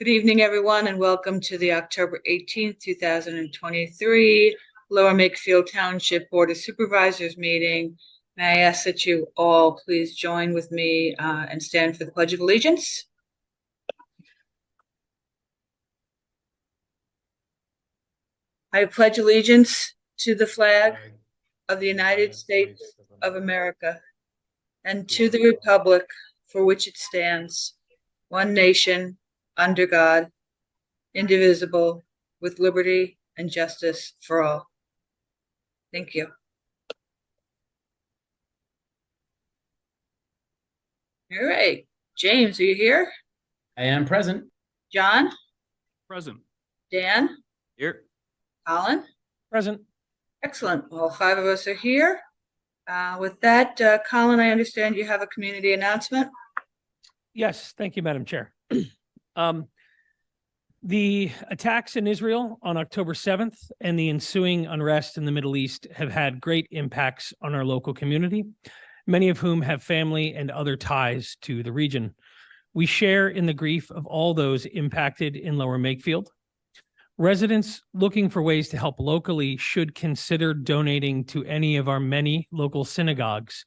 Good evening, everyone, and welcome to the October 18th, 2023 Lower Makefield Township Board of Supervisors meeting. May I ask that you all please join with me and stand for the Pledge of Allegiance? I pledge allegiance to the flag of the United States of America and to the republic for which it stands, one nation, under God, indivisible, with liberty and justice for all. Thank you. All right. James, are you here? I am present. John? Present. Dan? Here. Colin? Present. Excellent. All five of us are here. With that, Colin, I understand you have a community announcement. Yes, thank you, Madam Chair. The attacks in Israel on October 7th and the ensuing unrest in the Middle East have had great impacts on our local community, many of whom have family and other ties to the region. We share in the grief of all those impacted in Lower Makefield. Residents looking for ways to help locally should consider donating to any of our many local synagogues,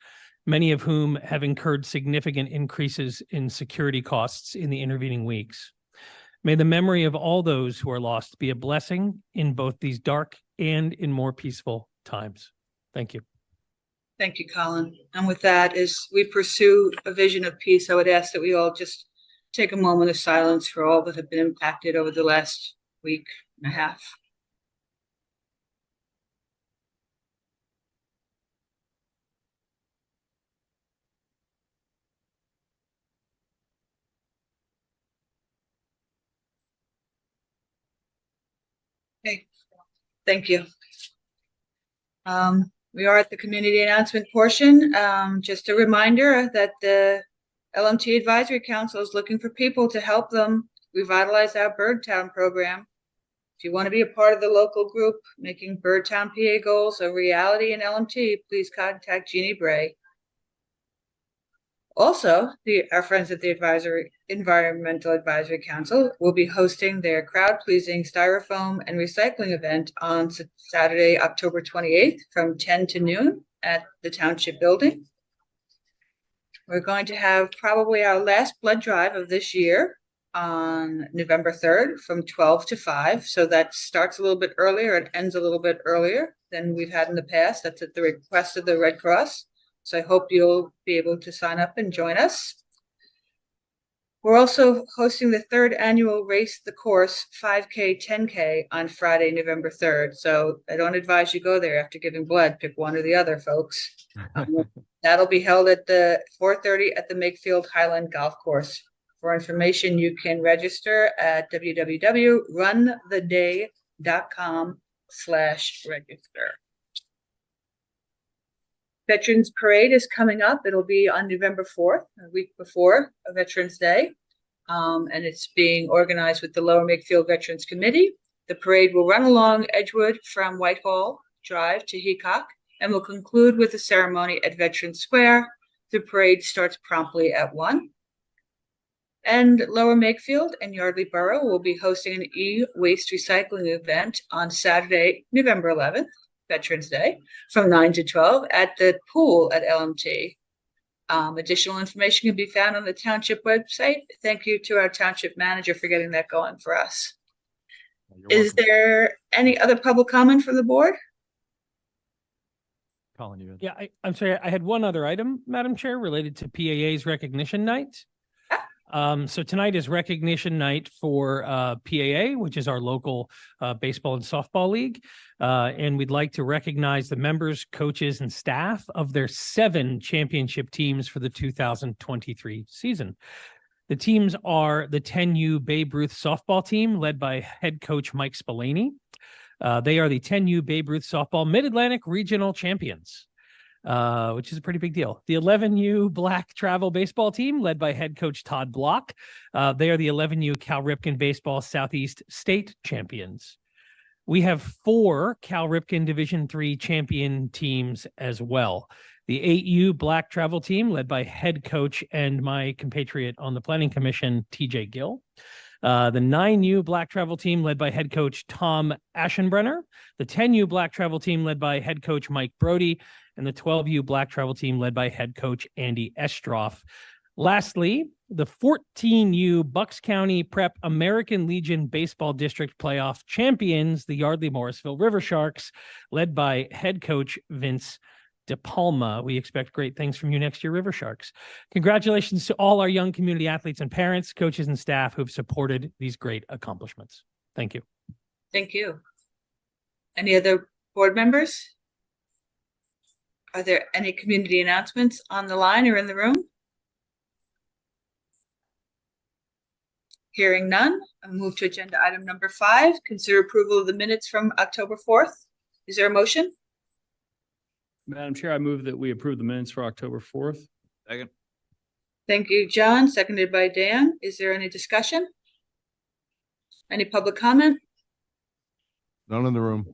many of whom have incurred significant increases in security costs in the intervening weeks. May the memory of all those who are lost be a blessing in both these dark and in more peaceful times. Thank you. Thank you, Colin. And with that, as we pursue a vision of peace, I would ask that we all just take a moment of silence for all that have been impacted over the last week and a half. Okay, thank you. We are at the community announcement portion. Just a reminder that the LMT Advisory Council is looking for people to help them revitalize our Birdtown program. If you want to be a part of the local group making Birdtown PA goals a reality in LMT, please contact Jeannie Bray. Also, our friends at the Environmental Advisory Council will be hosting their crowd-pleasing styrofoam and recycling event on Saturday, October 28th from 10 to noon at the Township Building. We're going to have probably our last blood drive of this year on November 3rd from 12 to 5. So that starts a little bit earlier and ends a little bit earlier than we've had in the past. That's at the request of the Red Cross. So I hope you'll be able to sign up and join us. We're also hosting the third annual Race the Course 5K, 10K on Friday, November 3rd. So I don't advise you go there after giving blood. Pick one or the other, folks. That'll be held at the 4:30 at the Makefield Highland Golf Course. For information, you can register at www.runtheday.com/register. Veterans Parade is coming up. It'll be on November 4th, a week before Veterans Day. And it's being organized with the Lower Makefield Veterans Committee. The parade will run along Edgewood from Whitehall Drive to Heacock and will conclude with a ceremony at Veterans Square. The parade starts promptly at 1. And Lower Makefield and Yardley Borough will be hosting an e-waste recycling event on Saturday, November 11th. Veterans Day from 9 to 12 at the pool at LMT. Additional information can be found on the township website. Thank you to our township manager for getting that going for us. Is there any other public comment from the board? Colin, you. Yeah, I'm sorry. I had one other item, Madam Chair, related to PAA's recognition night. So tonight is recognition night for PAA, which is our local baseball and softball league. And we'd like to recognize the members, coaches, and staff of their 7 championship teams for the 2023 season. The teams are the 10U Babe Ruth softball team led by head coach Mike Spillane. They are the 10U Babe Ruth softball Mid-Atlantic regional champions. Which is a pretty big deal. The 11U Black Travel Baseball Team, led by head coach Todd Block. They are the 11U Cal Ripken Baseball Southeast State Champions. We have 4 Cal Ripken Division III champion teams as well. The 8U Black Travel Team, led by head coach and my compatriot on the Planning Commission, TJ Gill. The 9U black travel team led by head coach Tom Aschenbrenner, the 10U black travel team led by head coach Mike Brody, and the 12U black travel team led by head coach Andy Estroff. Lastly, the 14U Bucks County Prep American Legion Baseball District Playoff champions, the Yardley Morrisville River Sharks, led by head coach Vince DePalma. We expect great things from you next year, River Sharks. Congratulations to all our young community athletes and parents, coaches, and staff who've supported these great accomplishments. Thank you. Thank you. Any other board members? Are there any community announcements on the line or in the room? Hearing none, I'll move to agenda item number 5. Consider approval of the minutes from October 4th. Is there a motion? Madam Chair, I move that we approve the minutes for October 4th. Second. Thank you, John. Seconded by Dan. Is there any discussion? Any public comment? None in the room.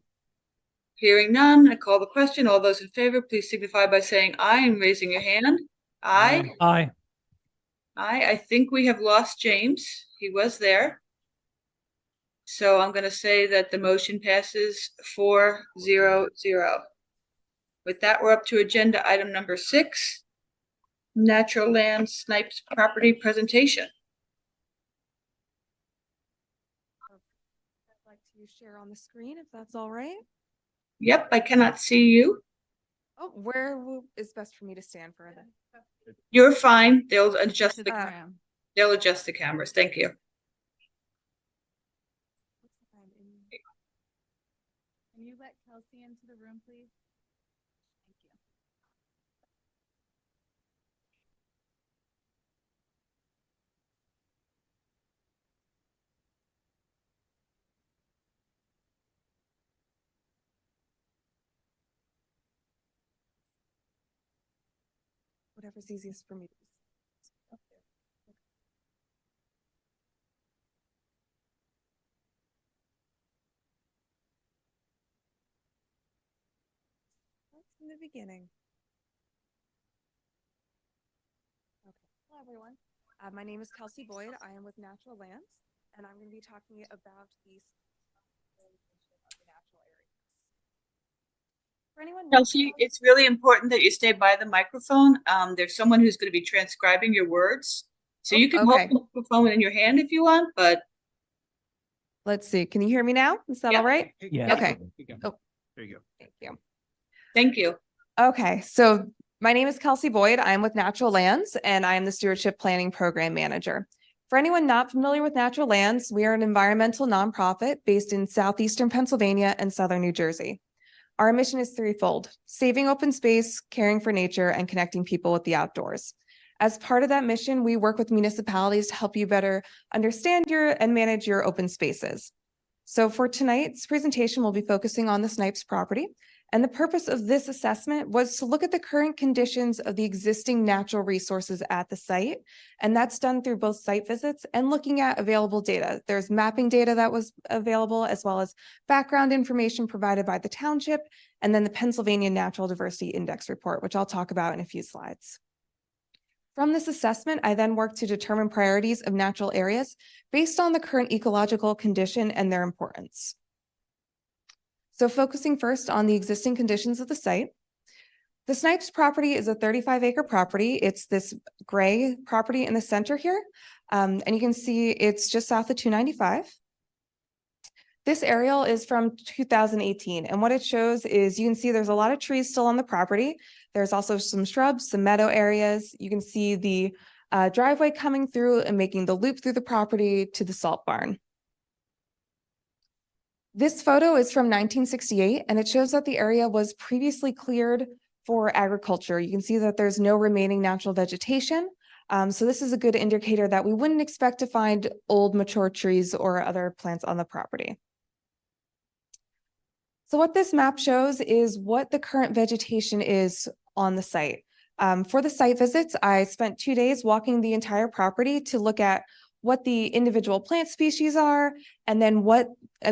Hearing none, I call the question. All those in favor, please signify by saying aye and raising your hand. Aye. Aye. Aye. I think we have lost James. He was there. So I'm going to say that the motion passes 4-0-0. With that, we're up to agenda item number 6, Natural Land Snipes Property Presentation. I'd like to share on the screen if that's all right. Yep, I cannot see you. Oh, where is best for me to stand for that? You're fine. They'll adjust the Can cameras. Thank you. you let Kelsey into the room, please? Thank you. Whatever's easiest for me to see. That's in the beginning. Okay. Hello, everyone. My name is Kelsey Boyd. I am with Natural Lands, and I'm going to be talking about the natural areas. For anyone not Kelsey, familiar- it's really important that you stay by the microphone. There's someone who's going to be transcribing your words. So you can okay. hold the microphone in your hand if you want, but Let's see. Can you hear me now? Is that Yeah. all right? Yeah. Okay. Oh, there you go. Thank you. thank you. Okay, so my name is Kelsey Boyd. I'm with Natural Lands, and I am the Stewardship Planning Program Manager. For anyone not familiar with Natural Lands, we are an environmental nonprofit based in southeastern Pennsylvania and southern New Jersey. Our mission is threefold: saving open space, caring for nature, and connecting people with the outdoors. As part of that mission, we work with municipalities to help you better understand and manage your open spaces. So for tonight's presentation, we'll be focusing on the Snipes property. And the purpose of this assessment was to look at the current conditions of the existing natural resources at the site. And that's done through both site visits and looking at available data. There's mapping data that was available, as well as background information provided by the township, and then the Pennsylvania Natural Diversity Index report, which I'll talk about in a few slides. From this assessment, I then worked to determine priorities of natural areas based on the current ecological condition and their importance. So focusing first on the existing conditions of the site, the Snipes property is a 35-acre property. It's this gray property in the center here. And you can see it's just south of 295. This aerial is from 2018. And what it shows is you can see there's a lot of trees still on the property. There's also some shrubs, some meadow areas. You can see the driveway coming through and making the loop through the property to the salt barn. This photo is from 1968, and it shows that the area was previously cleared for agriculture. You can see that there's no remaining natural vegetation. So this is a good indicator that we wouldn't expect to find old mature trees or other plants on the property. So what this map shows is what the current vegetation is on the site. For the site visits, I spent 2 days walking the entire property to look at what the individual plant species are, and then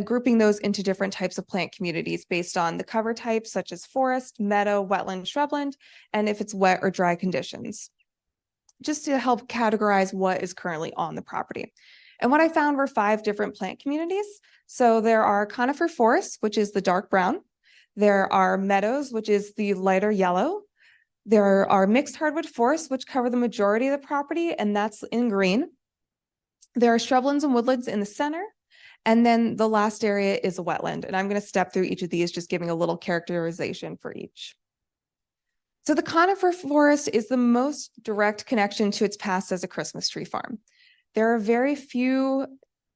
grouping those into different types of plant communities based on the cover types, such as forest, meadow, wetland, shrubland, and if it's wet or dry conditions, just to help categorize what is currently on the property. And what I found were 5 different plant communities. So there are conifer forests, which is the dark brown. There are meadows, which is the lighter yellow. There are mixed hardwood forests, which cover the majority of the property, and that's in green. There are shrublands and woodlands in the center. And then the last area is a wetland. And I'm going to step through each of these, just giving a little characterization for each. So the conifer forest is the most direct connection to its past as a Christmas tree farm. There are very few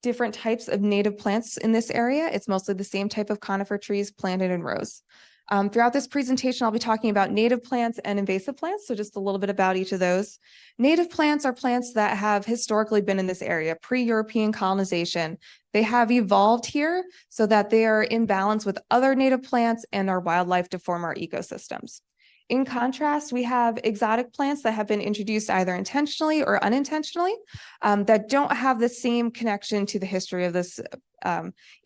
different types of native plants in this area. It's mostly the same type of conifer trees planted in rows. Throughout this presentation, I'll be talking about native plants and invasive plants, so just a little bit about each of those. Native plants are plants that have historically been in this area, pre-European colonization. They have evolved here so that they are in balance with other native plants and our wildlife to form our ecosystems. In contrast, we have exotic plants that have been introduced either intentionally or unintentionally that don't have the same connection to the history of this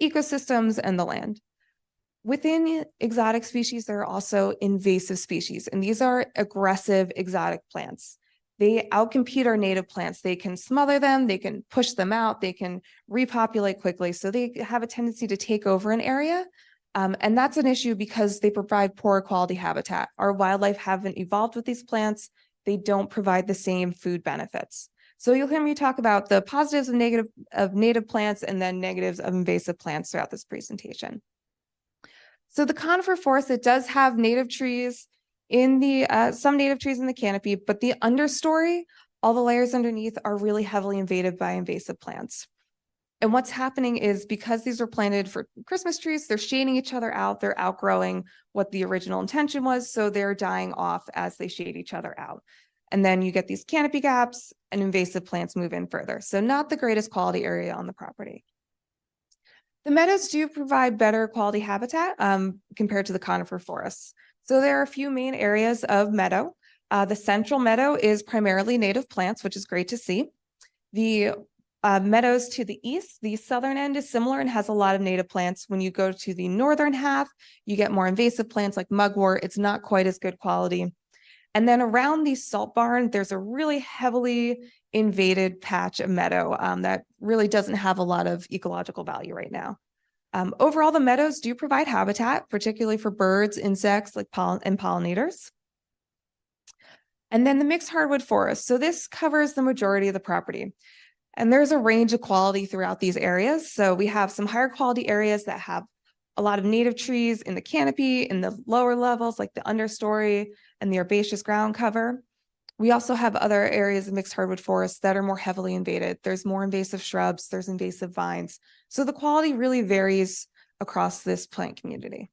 ecosystems and the land. Within exotic species, there are also invasive species, and these are aggressive exotic plants. They outcompete our native plants. They can smother them, they can push them out, they can repopulate quickly. So they have a tendency to take over an area. And that's an issue because they provide poor quality habitat. Our wildlife haven't evolved with these plants. They don't provide the same food benefits. So you'll hear me talk about the positives of native plants and then negatives of invasive plants throughout this presentation. So the conifer forest, it does have native trees in the, some native trees in the canopy, but the understory, all the layers underneath are really heavily invaded by invasive plants. And what's happening is because these were planted for Christmas trees, they're shading each other out, they're outgrowing what the original intention was, so they're dying off as they shade each other out. And then you get these canopy gaps and invasive plants move in further. So not the greatest quality area on the property. The meadows do provide better quality habitat compared to the conifer forests. So there are a few main areas of meadow. The central meadow is primarily native plants, which is great to see. The meadows to the east, the southern end is similar and has a lot of native plants. When you go to the northern half, you get more invasive plants like mugwort. It's not quite as good quality. And then around the salt barn, there's a really heavily invaded patch of meadow that really doesn't have a lot of ecological value right now. Overall, the meadows do provide habitat, particularly for birds, insects like pollinators. And then the mixed hardwood forest. So this covers the majority of the property. And there's a range of quality throughout these areas. So we have some higher quality areas that have a lot of native trees in the canopy, in the lower levels, like the understory and the herbaceous ground cover. We also have other areas of mixed hardwood forests that are more heavily invaded. There's more invasive shrubs, there's invasive vines. So the quality really varies across this plant community.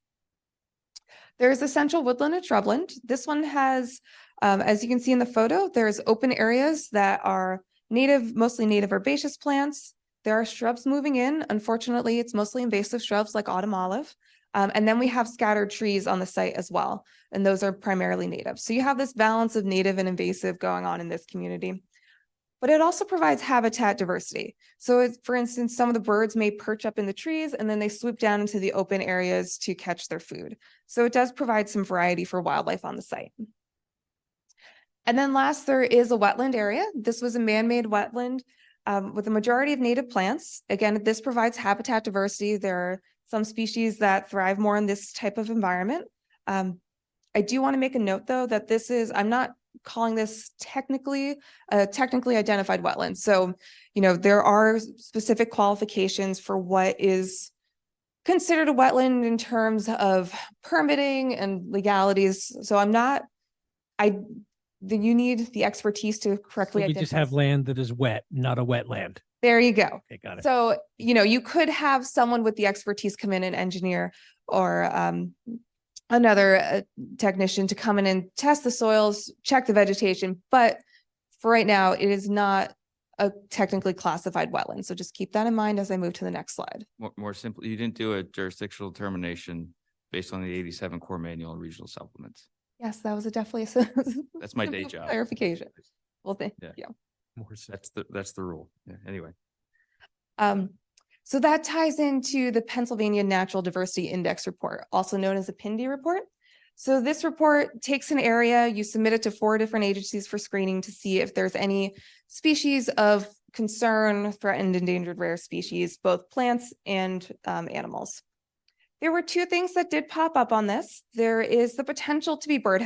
There's essential woodland and shrubland. This one has, as you can see in the photo, there's open areas that are native, mostly native herbaceous plants. There are shrubs moving in. Unfortunately, it's mostly invasive shrubs like autumn olive. And then we have scattered trees on the site as well. And those are primarily native. So you have this balance of native and invasive going on in this community. But it also provides habitat diversity. So for instance, some of the birds may perch up in the trees and then they swoop down into the open areas to catch their food. So it does provide some variety for wildlife on the site. And then last, there is a wetland area. This was a man-made wetland with a majority of native plants. Again, this provides habitat diversity. There are some species that thrive more in this type of environment. I do want to make a note though, that this is, I'm not calling this technically a technically identified wetland. So, you know, there are specific qualifications for what is considered a wetland in terms of permitting and legalities. So you need the expertise to correctly So we identify. just have land that is wet, not a wetland. There you go. Okay, got it. So, you know, you could have someone with the expertise come in, an engineer or another technician to come in and test the soils, check the vegetation. But for right now, it is not a technically classified wetland. So just keep that in mind as I move to the next slide. More simply, you didn't do a jurisdictional determination based on the 87 core manual and regional supplements. Yes, that was definitely That's my day job. clarification. Well, thank Yeah. you. That's the rule. Yeah. Anyway. So that ties into the Pennsylvania Natural Diversity Index report, also known as the PINDI report. So this report takes an area, you submit it to 4 different agencies for screening to see if there's any species of concern, threatened, endangered, rare species, both plants and animals. There were 2 things that did pop up on this. There is the potential to be bat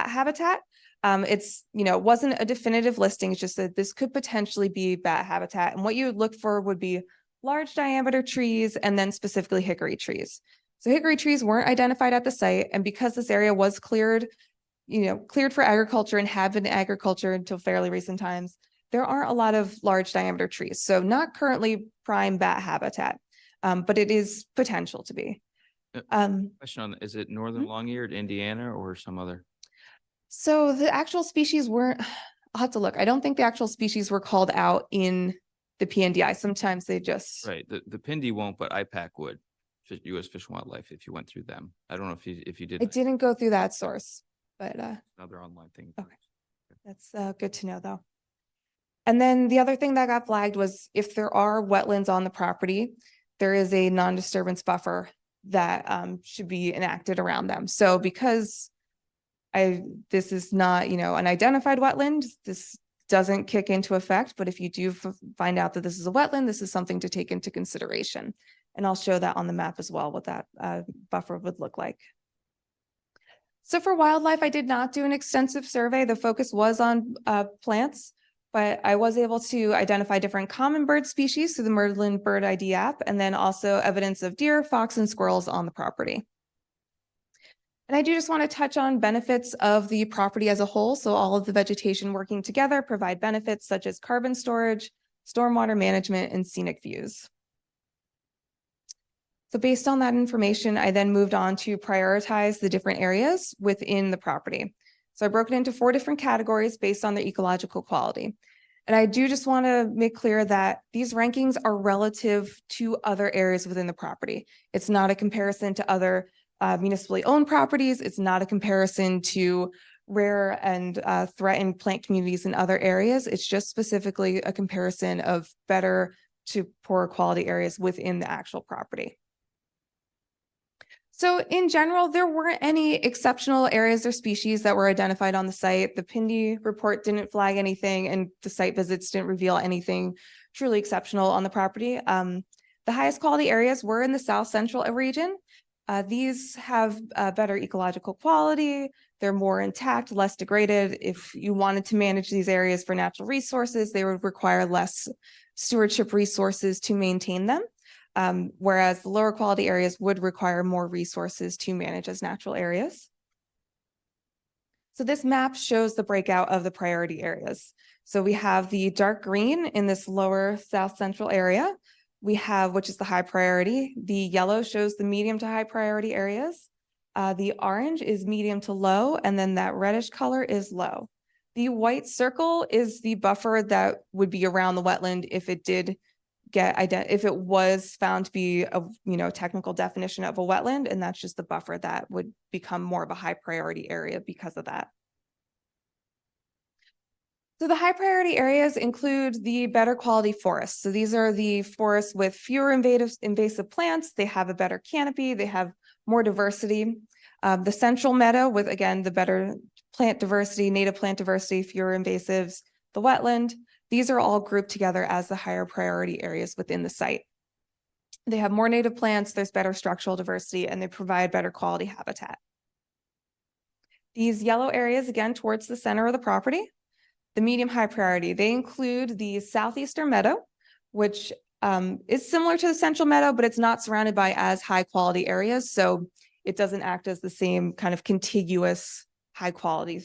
habitat. It's, it wasn't a definitive listing. It's just that this could potentially be bat habitat. And what you would look for would be large diameter trees and then specifically hickory trees. So hickory trees weren't identified at the site. And because this area was cleared for agriculture and had been agriculture until fairly recent times, there aren't a lot of large diameter trees. So not currently prime bat habitat, but it is potential to be. Question on, is it northern long-eared Indiana or some other? So the actual species weren't, I'll have to look. I don't think the actual species were called out in the PNDI. Sometimes they just. Right, the Pindy won't, but IPAC would. U.S. Fish and Wildlife, if you went through them. I don't know if you did. I didn't go through that source, but Another online thing. Okay. That's good to know though. And then the other thing that got flagged was if there are wetlands on the property, there is a non-disturbance buffer that should be enacted around them. So because this is not, an identified wetland, this doesn't kick into effect, but if you do find out that this is a wetland, this is something to take into consideration. And I'll show that on the map as well, what that buffer would look like. So for wildlife, I did not do an extensive survey. The focus was on plants, but I was able to identify different common bird species through the Merlin Bird ID app, and then also evidence of deer, fox, and squirrels on the property. And I do just want to touch on benefits of the property as a whole. So all of the vegetation working together provide benefits such as carbon storage, stormwater management, and scenic views. So based on that information, I then moved on to prioritize the different areas within the property. So I broke it into 4 different categories based on their ecological quality. And I do just want to make clear that these rankings are relative to other areas within the property. It's not a comparison to other municipally owned properties. It's not a comparison to rare and threatened plant communities in other areas. It's just specifically a comparison of better to poor quality areas within the actual property. So in general, there weren't any exceptional areas or species that were identified on the site. The Pindy report didn't flag anything, and the site visits didn't reveal anything truly exceptional on the property. The highest quality areas were in the South Central region. These have better ecological quality. They're more intact, less degraded. If you wanted to manage these areas for natural resources, they would require less stewardship resources to maintain them. Whereas the lower quality areas would require more resources to manage as natural areas. So this map shows the breakout of the priority areas. So we have the dark green in this lower South Central area. We have, which is the high priority. The yellow shows the medium to high priority areas. The orange is medium to low, and then that reddish color is low. The white circle is the buffer that would be around the wetland if it did if it was found to be a technical definition of a wetland, and that's just the buffer that would become more of a high priority area because of that. So the high priority areas include the better quality forests. So these are the forests with fewer invasive plants. They have a better canopy. They have more diversity. The central meadow with, again, the better plant diversity, native plant diversity, fewer invasives, the wetland. These are all grouped together as the higher priority areas within the site. They have more native plants, there's better structural diversity, and they provide better quality habitat. These yellow areas, again, towards the center of the property, the medium high priority, they include the southeastern meadow, which is similar to the central meadow, but it's not surrounded by as high quality areas. So it doesn't act as the same kind of contiguous high quality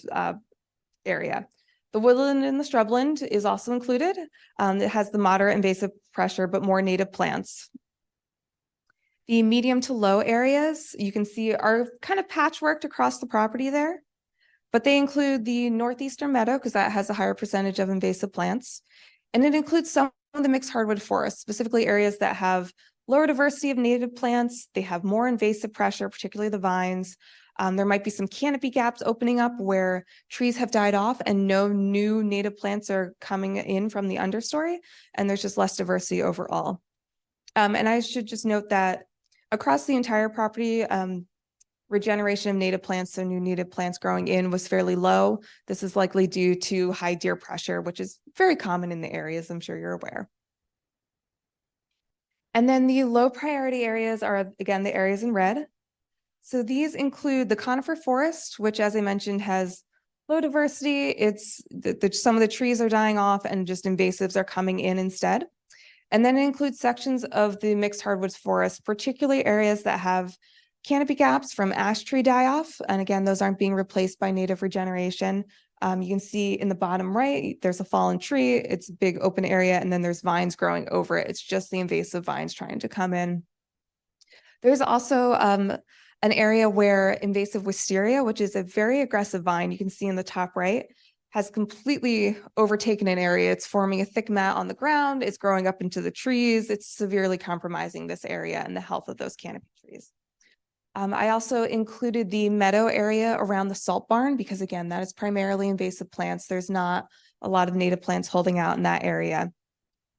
area. The woodland and the shrubland is also included. It has the moderate invasive pressure, but more native plants. The medium to low areas, you can see, are kind of patchworked across the property there, but they include the northeastern meadow because that has a higher percentage of invasive plants. And it includes some of the mixed hardwood forests, specifically areas that have lower diversity of native plants. They have more invasive pressure, particularly the vines. There might be some canopy gaps opening up where trees have died off and no new native plants are coming in from the understory, and there's just less diversity overall. And I should just note that across the entire property, regeneration of native plants, so new native plants growing in, was fairly low. This is likely due to high deer pressure, which is very common in the areas, I'm sure you're aware. And then the low priority areas are, again, the areas in red. So these include the conifer forest, which, as I mentioned, has low diversity. It's some of the trees are dying off and just invasives are coming in instead. And then it includes sections of the mixed hardwoods forest, particularly areas that have canopy gaps from ash tree die-off. And again, those aren't being replaced by native regeneration. You can see in the bottom right, there's a fallen tree. It's a big open area, and then there's vines growing over it. It's just the invasive vines trying to come in. There's also an area where invasive wisteria, which is a very aggressive vine, you can see in the top right, has completely overtaken an area. It's forming a thick mat on the ground. It's growing up into the trees. It's severely compromising this area and the health of those canopy trees. I also included the meadow area around the salt barn because, again, that is primarily invasive plants. There's not a lot of native plants holding out in that area.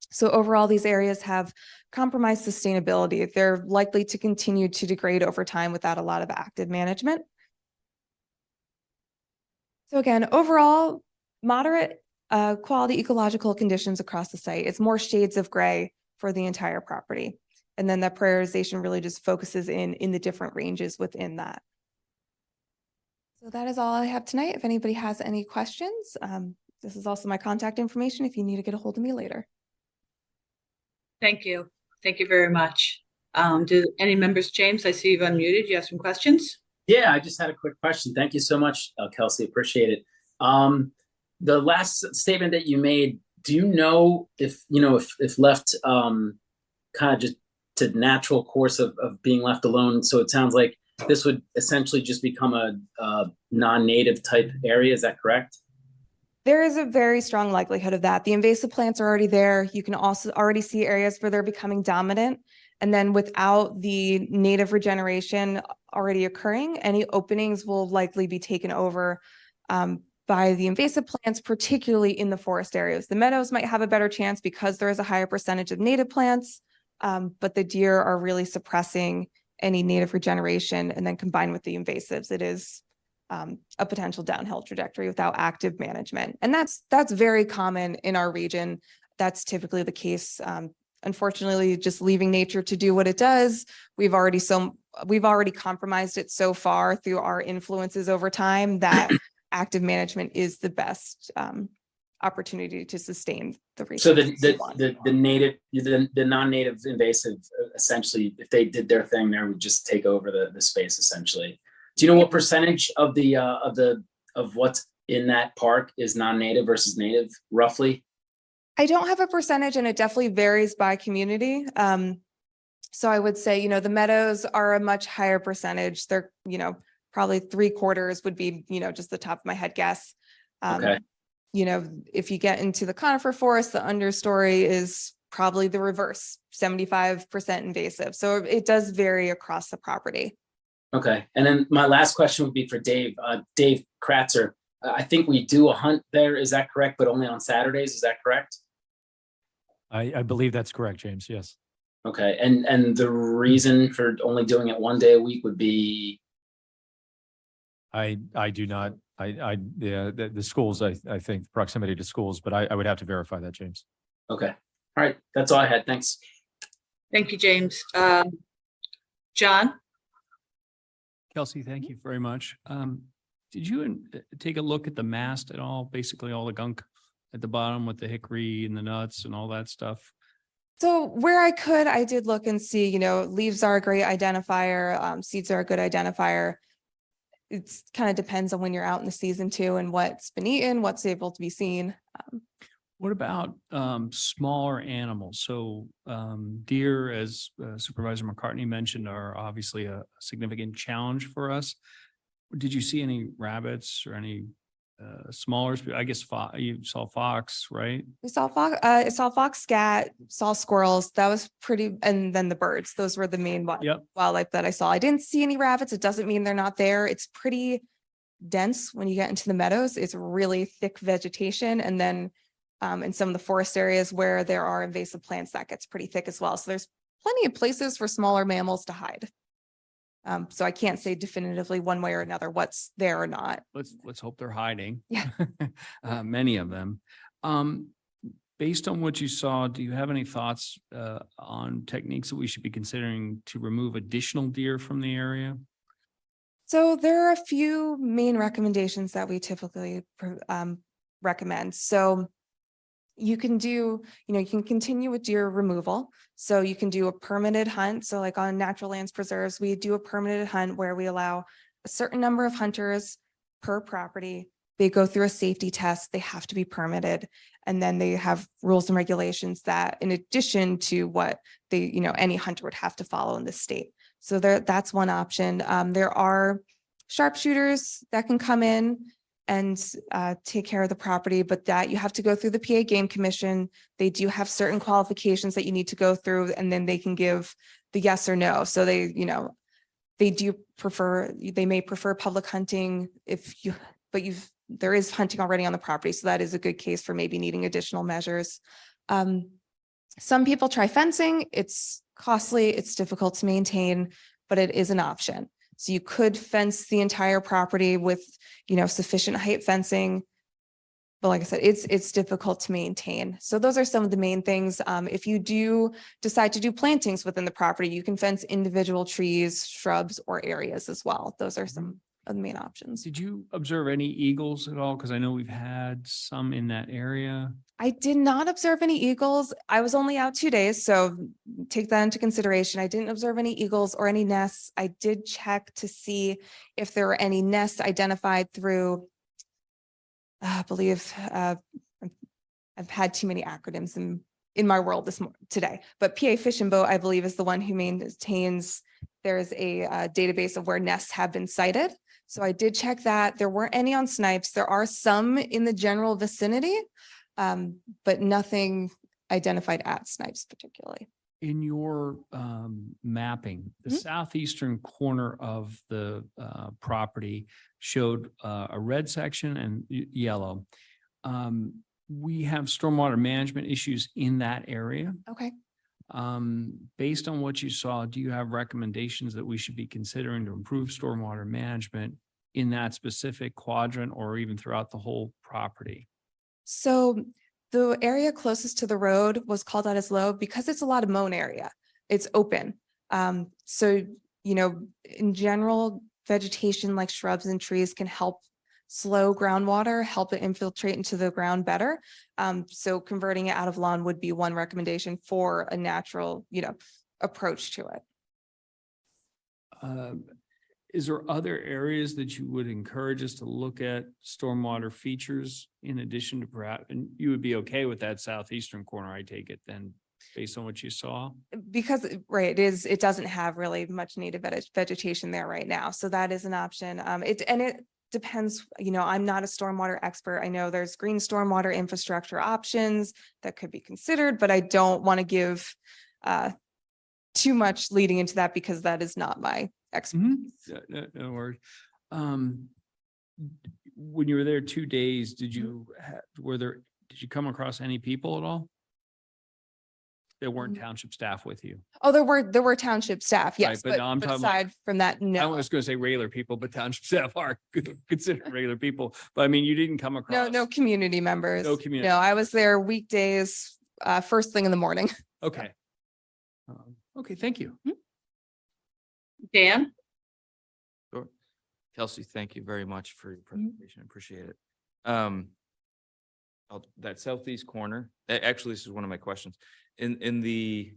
So overall, these areas have compromised sustainability. They're likely to continue to degrade over time without a lot of active management. So again, overall, moderate quality ecological conditions across the site. It's more shades of gray for the entire property. And then that prioritization really just focuses in the different ranges within that. So that is all I have tonight. If anybody has any questions, this is also my contact information if you need to get a hold of me later. Thank you. Thank you very much. Do any members, James, I see you've unmuted. You have some questions? Yeah, I just had a quick question. Thank you so much, Kelsey. Appreciate it. The last statement that you made, do you know if left kind of just to natural course of being left alone? So it sounds like this would essentially just become a non-native type area. Is that correct? There is a very strong likelihood of that. The invasive plants are already there. You can also already see areas where they're becoming dominant. And then without the native regeneration already occurring, any openings will likely be taken over by the invasive plants, particularly in the forest areas. The meadows might have a better chance because there is a higher percentage of native plants, but the deer are really suppressing any native regeneration. And then combined with the invasives, it is a potential downhill trajectory without active management. And that's very common in our region. That's typically the case. Unfortunately, just leaving nature to do what it does, we've already compromised it so far through our influences over time that active management is the best opportunity to sustain the research. So the non-native invasive, essentially, if they did their thing there, would just take over the space essentially. Do you know what percentage of what's in that park is non-native versus native, roughly? I don't have a percentage, and it definitely varies by community. So I would say, the meadows are a much higher percentage. They're, probably 3/4 would be, just the top of my head guess. Okay. If you get into the conifer forest, the understory is probably the reverse, 75% invasive. So it does vary across the property. Okay. And then my last question would be for Dave. Dave Kratzer, I think we do a hunt there. Is that correct? But only on Saturdays. Is that correct? I believe that's correct, James. Yes. Okay. And the reason for only doing it one day a week would be? I do not. The schools, I think proximity to schools, but I would have to verify that, James. Okay. All right. That's all I had. Thanks. Thank you, James. John? Kelsey, thank you very much. Did you take a look at the mast at all? Basically all the gunk at the bottom with the hickory and the nuts and all that stuff? So where I could, I did look and see, leaves are a great identifier. Seeds are a good identifier. It's kind of depends on when you're out in the season too, and what's been eaten, what's able to be seen. What about smaller animals? So deer, as Supervisor McCartney mentioned, are obviously a significant challenge for us. Did you see any rabbits or any smaller? I guess you saw fox, right? We saw fox, scat, saw squirrels. That was pretty, and then the birds. Those were the main wildlife that I saw. I didn't see any rabbits. It doesn't mean they're not there. It's pretty dense when you get into the meadows. It's really thick vegetation, and then in some of the forest areas where there are invasive plants, that gets pretty thick as well. So there's plenty of places for smaller mammals to hide. So I can't say definitively one way or another what's there or not. Let's hope they're hiding. Yeah. Many of them. Based on what you saw, do you have any thoughts on techniques that we should be considering to remove additional deer from the area? So there are a few main recommendations that we typically recommend. So you can do, you can continue with deer removal. So you can do a permitted hunt. So like on natural lands preserves, we do a permitted hunt where we allow a certain number of hunters per property. They go through a safety test. They have to be permitted. And then they have rules and regulations that in addition to what they, any hunter would have to follow in the state. So that's one option. There are sharpshooters that can come in and take care of the property, but that you have to go through the PA Game Commission. They do have certain qualifications that you need to go through, and then they can give the yes or no. So they may prefer public hunting there is hunting already on the property. So that is a good case for maybe needing additional measures. Some people try fencing. It's costly, it's difficult to maintain, but it is an option. So you could fence the entire property with, sufficient height fencing. But like I said, it's difficult to maintain. So those are some of the main things. If you do decide to do plantings within the property, you can fence individual trees, shrubs, or areas as well. Those are some of the main options. Did you observe any eagles at all? Because I know we've had some in that area. I did not observe any eagles. I was only out 2 days, so take that into consideration. I didn't observe any eagles or any nests. I did check to see if there were any nests identified through, I believe, I've had too many acronyms in my world today, but PA Fish and Boat, I believe, is the one who maintains, there's a database of where nests have been sighted. So I did check that. There weren't any on snipes. There are some in the general vicinity, but nothing identified at snipes particularly. In your mapping, the southeastern corner of the property showed a red section and yellow. We have stormwater management issues in that area. Okay. Based on what you saw, do you have recommendations that we should be considering to improve stormwater management in that specific quadrant or even throughout the whole property? So the area closest to the road was called out as low because it's a lot of mown area. It's open. So, in general, vegetation like shrubs and trees can help slow groundwater, help it infiltrate into the ground better. So converting it out of lawn would be one recommendation for a natural, approach to it. Is there other areas that you would encourage us to look at stormwater features in addition to perhaps, and you would be okay with that southeastern corner, I take it then, based on what you saw? Because, right, it doesn't have really much native vegetation there right now. So that is an option. It depends, I'm not a stormwater expert. I know there's green stormwater infrastructure options that could be considered, but I don't want to give too much leading into that because that is not my expertise. No worries. When you were there 2 days, did you come across any people at all? There weren't township staff with you? Oh, there were township staff, yes, Right, but no, I'm but talking aside from that, I no. was going to say regular people, but township staff are considered regular people. But I mean, you didn't come across. No community members. No community. No, I was there weekdays, first thing in the morning. Okay. Okay, thank you. Dan? Sure. Kelsey, thank you very much for your presentation. I appreciate it. That southeast corner, actually, this is one of my questions. In the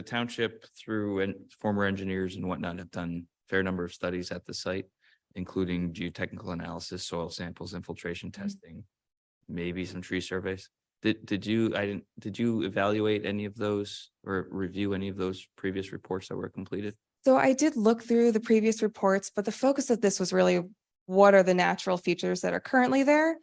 township through and former engineers and whatnot have done a fair number of studies at the site, including geotechnical analysis, soil samples, infiltration testing, maybe some tree surveys. Did you evaluate any of those or review any of those previous reports that were completed? So I did look through the previous reports, but the focus of this was really what are the natural features that are currently there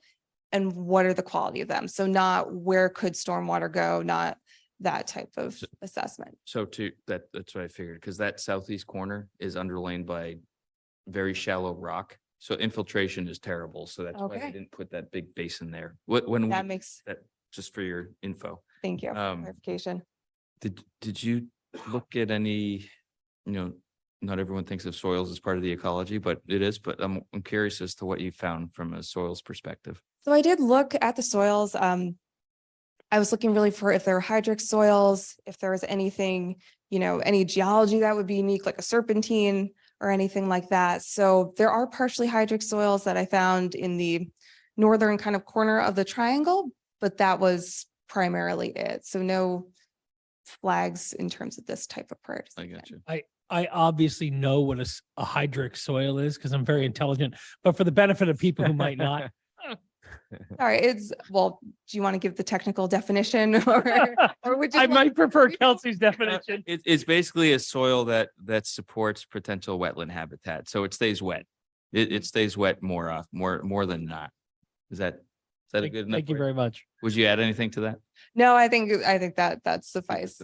and what are the quality of them? So not where could stormwater go, not that type of assessment. So that's what I figured, because that southeast corner is underlain by very shallow rock. So infiltration is terrible. So that's why they Okay. didn't put that big basin there. That makes, Just for your info. thank you, Um, clarification. Did you look at any, not everyone thinks of soils as part of the ecology, but it is, but I'm curious as to what you found from a soils perspective. So I did look at the soils. I was looking really for if there were hydric soils, if there was anything, any geology that would be unique, like a serpentine or anything like that. So there are partially hydric soils that I found in the northern kind of corner of the triangle, but that was primarily it. So no flags in terms of this type of prior I decision. got you. I obviously know what a hydric soil is because I'm very intelligent, but for the benefit of people who might not. All right, do you want to give the technical definition or would you? I might prefer Kelsey's definition. It's basically a soil that supports potential wetland habitat, so it stays wet. It stays wet more than not. Is that a good enough? Thank you way? very much. Would you add anything to that? No, I think that suffice.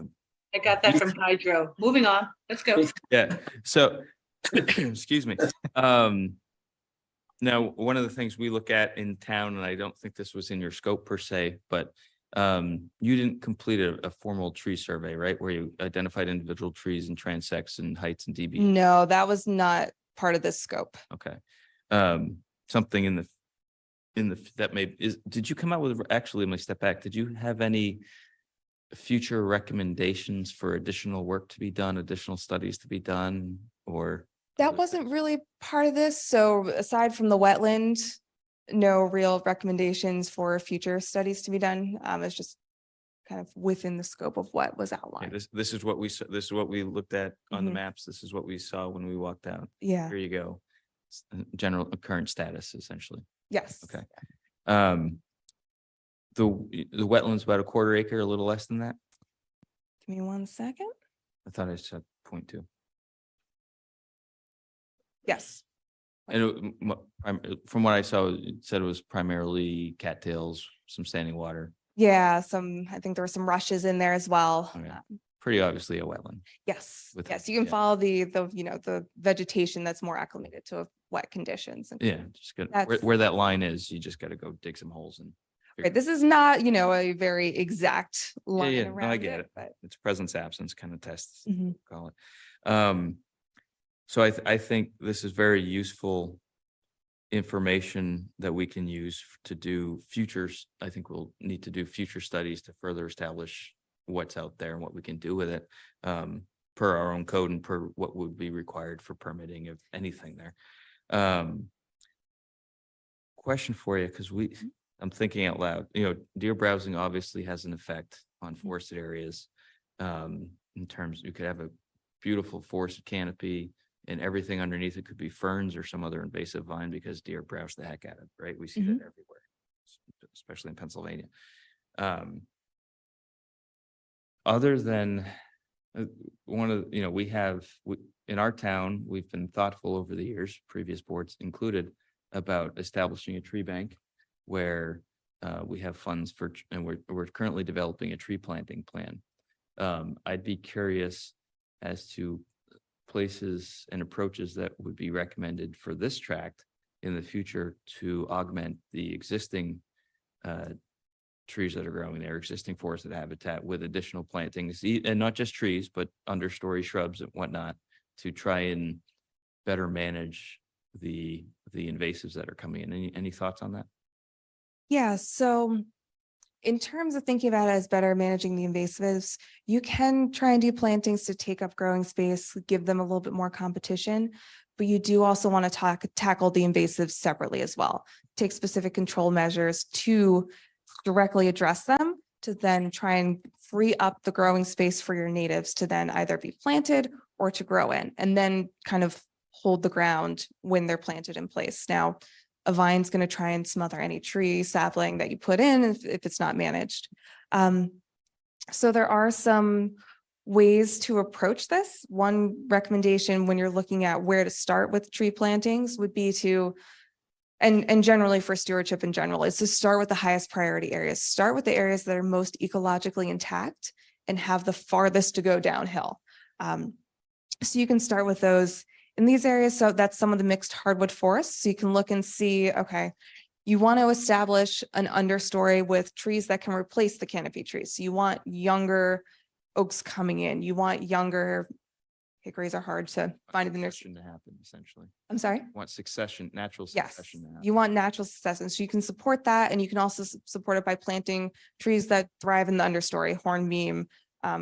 I got that from Hydro. Moving on. Let's go. Yeah. So, excuse me. Now, one of the things we look at in town, and I don't think this was in your scope per se, but you didn't complete a formal tree survey, right? Where you identified individual trees and transects and heights and dB. No, that was not part of this scope. Okay. Something in the did you come out with, actually, let me step back. Did you have any future recommendations for additional work to be done, additional studies to be done, or? That wasn't really part of this. So aside from the wetland, no real recommendations for future studies to be done. It's just kind of within the scope of what was Yeah, outlined. this is what we saw. This is what we looked at on the Mhm. maps. This is what we saw when we walked out. Yeah, Here you go. General current status, essentially. yes. Okay. The wetland's about a quarter acre, a little less than that. Give me 1 second. I thought I said 0.2. Yes. And from what I saw, it said it was primarily cattails, some standing water, Yeah, I think there were some rushes in there as well. Okay. pretty obviously a wetland. Yes, With- yes, you can yeah. follow the vegetation that's more acclimated to wet conditions. And- Yeah, just where, That's- where that line is, you just got to go dig some holes and. Right, this is not, a very exact line yeah, no, I around get it, it. but. It's presence absence kind of tests, Mhm. call it. So I think this is very useful information that we can use to do futures. I think we'll need to do future studies to further establish what's out there and what we can do with it, per our own code and per what would be required for permitting of anything there. Question for you, because I'm thinking out loud, deer browsing obviously has an effect on forested areas. In terms, you could have a beautiful forested canopy and everything underneath it could be ferns or some other invasive vine because deer browse the heck out of it, right? We see that everywhere, especially in Pennsylvania. Other than in our town, we've been thoughtful over the years, previous boards included, about establishing a tree bank where we have funds and we're currently developing a tree planting plan. I'd be curious as to places and approaches that would be recommended for this tract in the future to augment the existing trees that are growing there, existing forested habitat with additional plantings, and not just trees, but understory shrubs and whatnot, to try and better manage the invasives that are coming in. Any thoughts on that? Yeah, so in terms of thinking about it as better managing the invasives, you can try and do plantings to take up growing space, give them a little bit more competition, but you do also want to tackle the invasives separately as well. Take specific control measures to directly address them, to then try and free up the growing space for your natives to then either be planted or to grow in, and then kind of hold the ground when they're planted in place. Now, a vine's going to try and smother any tree sapling that you put in if it's not managed. So there are some ways to approach this. One recommendation when you're looking at where to start with tree plantings would be to, and generally for stewardship in general, is to start with the highest priority areas. Start with the areas that are most ecologically intact and have the farthest to go downhill. So you can start with those in these areas. So that's some of the mixed hardwood forests. So you can look and see, okay, you want to establish an understory with trees that can replace the canopy trees. So you want younger oaks coming in. You want younger hickories are hard to find in the nursery. Succession to happen, essentially. I'm sorry? Want succession, natural Yes, succession to happen. you want natural succession. So you can support that, and you can also support it by planting trees that thrive in the understory. Hornbeam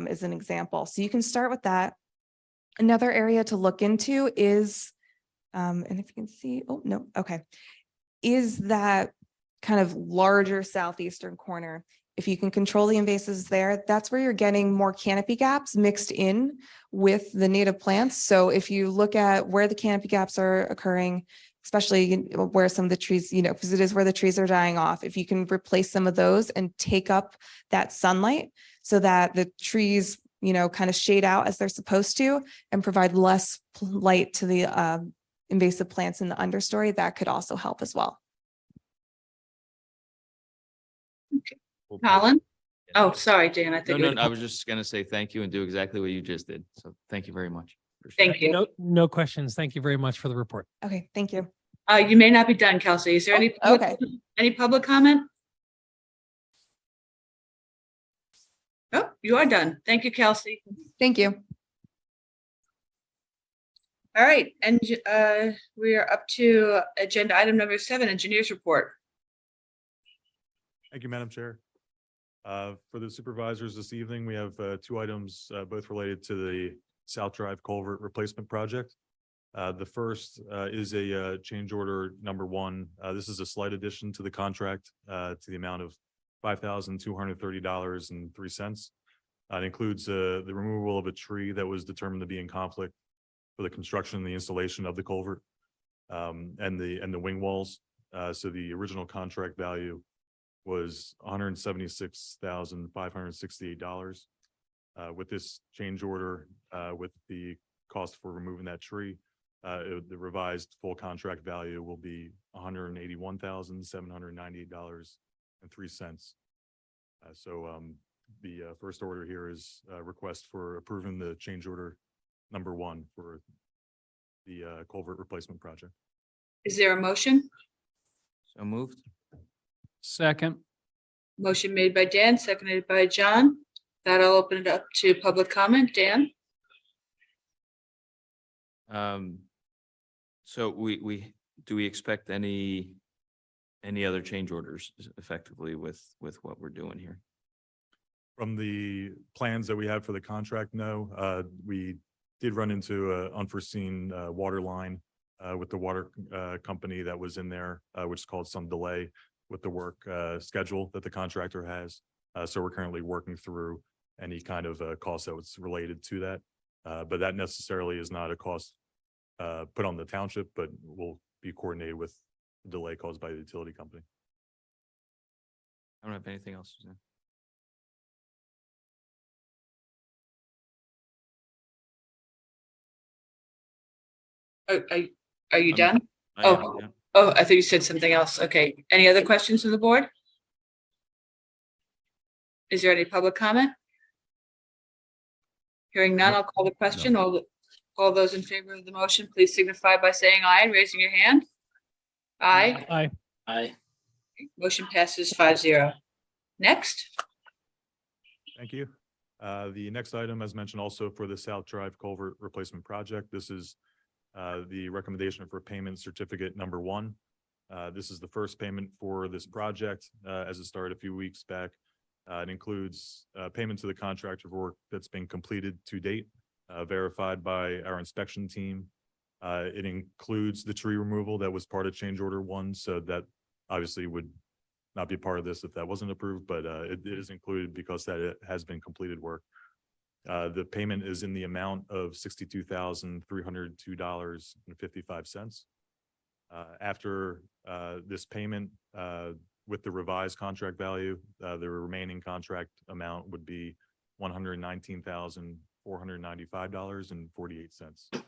is an example. So you can start with that. Another area to look into is, and if you can see, oh, no, okay, is that kind of larger southeastern corner. If you can control the invasives there, that's where you're getting more canopy gaps mixed in with the native plants. So if you look at where the canopy gaps are occurring, especially where some of the trees, because it is where the trees are dying off, if you can replace some of those and take up that sunlight so that the trees, kind of shade out as they're supposed to and provide less light to the invasive plants in the understory, that could also help as well. Colin? Oh, sorry, Dan. I No, think. no, I was just gonna say thank you and do exactly what you just did. So thank you very much. Appreciate Thank it. you. No questions. Thank you very much for the report. Okay, thank you. You may not be done, Kelsey. Is there any? Okay. Any public comment? Oh, you are done. Thank you, Kelsey. Thank you. All right, and we are up to agenda item number 7, engineers report. Thank you, Madam Chair. For the supervisors this evening, we have 2 items, both related to the South Drive Culvert Replacement Project. The first is a change order number 1. This is a slight addition to the contract to the amount of $5,230.03. It includes the removal of a tree that was determined to be in conflict for the construction and the installation of the culvert and the wing walls. So the original contract value was $176,568. With this change order, with the cost for removing that tree, the revised full contract value will be $181,798.03. So the first order here is a request for approving the change order number 1 for the culvert replacement project. Is there a motion? So moved. Second. Motion made by Dan, seconded by John. That I'll open it up to public comment. Dan? So we do we expect any other change orders effectively with what we're doing here? From the plans that we have for the contract, no. We did run into an unforeseen water line with the water company that was in there, which caused some delay with the work schedule that the contractor has. So we're currently working through any kind of cost that was related to that. But that necessarily is not a cost put on the township, but will be coordinated with the delay caused by the utility company. I don't have anything else, Suzanne. Are you done? I am, Oh. yeah. Oh, I thought you said something else. Okay. Any other questions from the board? Is there any public comment? Hearing none, I'll call the question. All those in favor of the motion, please signify by saying aye and raising your hand. Aye. Aye. Aye. Motion passes 5-0. Next. Thank you. The next item, as mentioned, also for the South Drive Culvert Replacement Project. This is the recommendation for payment certificate number 1. This is the first payment for this project as it started a few weeks back. It includes payment to the contractor for work that's been completed to date, verified by our inspection team. It includes the tree removal that was part of change order 1, so that obviously would not be part of this if that wasn't approved, but it is included because that it has been completed work. The payment is in the amount of $62,302.55. After this payment, with the revised contract value, the remaining contract amount would be $119,495.48.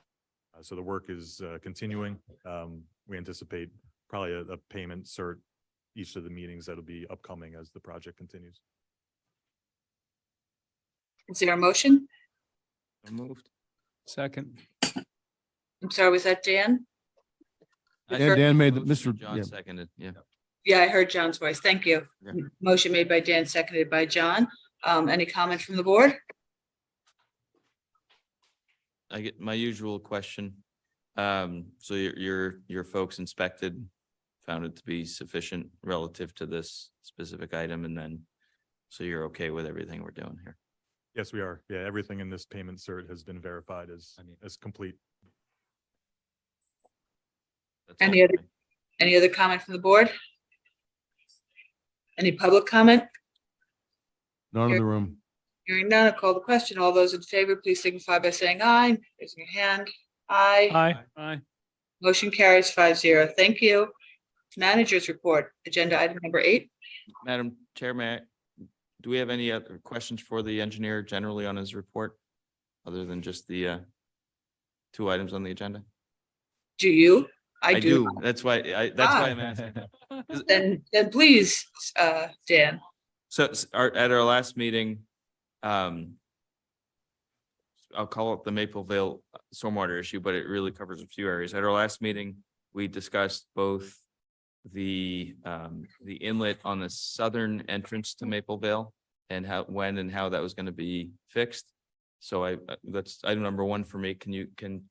So the work is continuing. We anticipate probably a payment cert each of the meetings that'll be upcoming as the project continues. Is there a motion? So moved. Second. I'm sorry, was that Dan? Dan made the, Motion, Mr. John yeah. seconded, yeah. Yeah, I heard John's voice. Thank you. Yeah. Motion made by Dan, seconded by John. Any comments from the board? I get my usual question. So your folks inspected, found it to be sufficient relative to this specific item, and then so you're okay with everything we're doing here? Yes, we are. Yeah, everything in this payment cert has been verified as complete. That's all Any for other- me. Any other comment from the board? Any public comment? None in the room. Hearing none, I'll call the question. All those in favor, please signify by saying aye. Raising your hand. Aye. Aye. Aye. Motion carries 5-0. Thank you. Managers report, agenda item number 8. Madam Chair, do we have any other questions for the engineer generally on his report? Other than just the 2 items on the agenda? Do you? I I do. do. That's why I'm asking. Then please, Dan. So at our last meeting, I'll call it the Maple Vale stormwater issue, but it really covers a few areas. At our last meeting, we discussed both the inlet on the southern entrance to Maple Vale and when and how that was going to be fixed. So that's item number 1 for me. Can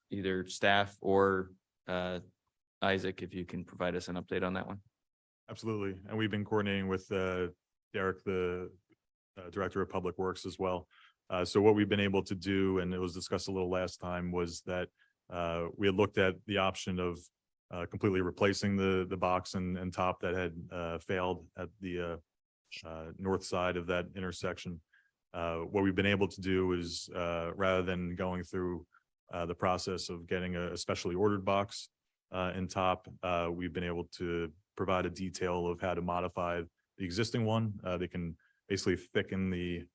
either staff or Isaac, if you can provide us an update on that one? Absolutely. And we've been coordinating with Derek, the Director of Public Works as well. So what we've been able to do, and it was discussed a little last time, was that we had looked at the option of completely replacing the box and top that had failed at the north side of that intersection. What we've been able to do is rather than going through the process of getting a specially ordered box and top, we've been able to provide a detail of how to modify the existing one. They can basically thicken the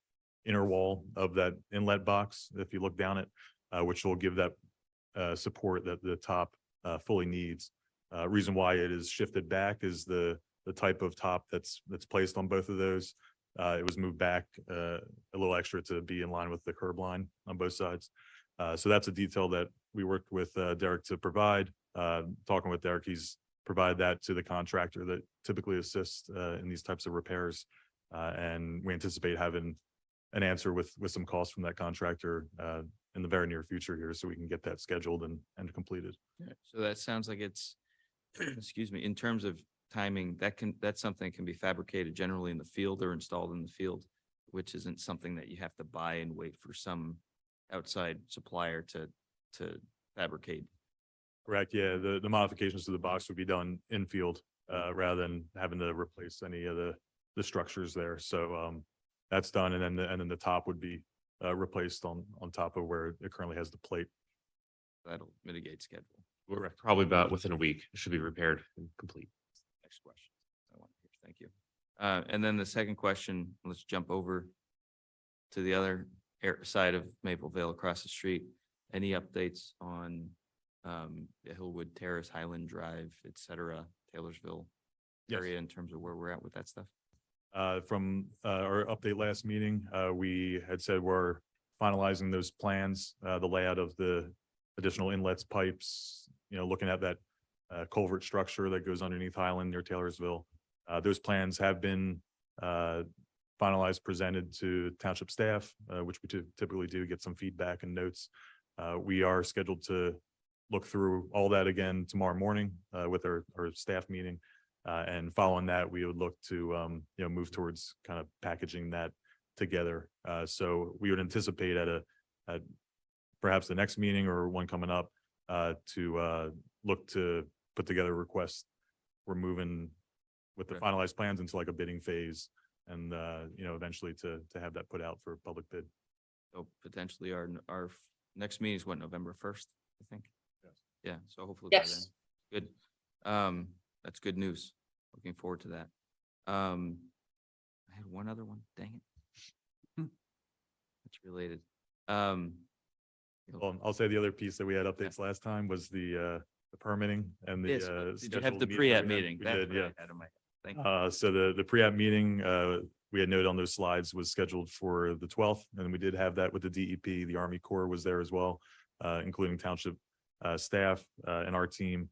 inner wall of that inlet box if you look down it, which will give that support that the top fully needs. Reason why it is shifted back is the type of top that's placed on both of those. It was moved back a little extra to be in line with the curb line on both sides. So that's a detail that we worked with Derek to provide. Talking with Derek, he's provided that to the contractor that typically assists in these types of repairs. And we anticipate having an answer with some costs from that contractor in the very near future here, so we can get that scheduled and completed. So that sounds like it's, excuse me, in terms of timing, that's something that can be fabricated generally in the field or installed in the field, which isn't something that you have to buy and wait for some outside supplier to fabricate. Correct. Yeah, the modifications to the box would be done in field rather than having to replace any of the structures there. So that's done, and then the top would be replaced on top of where it currently has the plate. That'll mitigate schedule. We're probably about within a week. It should be repaired and complete. Next question. I want to hear. Thank you. And then the second question, let's jump over to the other side of Maple Vale across the street. Any updates on the Hillwood Terrace, Highland Drive, et cetera, Taylorsville area in terms of where we're at with that stuff? From our update last meeting, we had said we're finalizing those plans, the layout of the additional inlets, pipes, looking at that culvert structure that goes underneath Highland near Taylorsville. Those plans have been finalized, presented to township staff, which we typically do get some feedback and notes. We are scheduled to look through all that again tomorrow morning with our staff meeting. And following that, we would look to, move towards kind of packaging that together. So we would anticipate at perhaps the next meeting or one coming up to look to put together a request. We're moving with the finalized plans into like a bidding phase and, eventually to have that put out for public bid. So potentially our next meeting is what, November 1st, I think? Yes. Yeah, so hopefully by then. Yes. Good. That's good news. Looking forward to that. I had one other one, dang it. It's related. Well, I'll say the other piece that we had updates last time was the permitting and the. Yes, did you have scheduled the meeting pre-app that we had? meeting? We That's did, what I yeah. had in my head. Thank you. So the pre-app meeting, we had noted on those slides was scheduled for the 12th, and we did have that with the DEP. The Army Corps was there as well, including township staff and our team.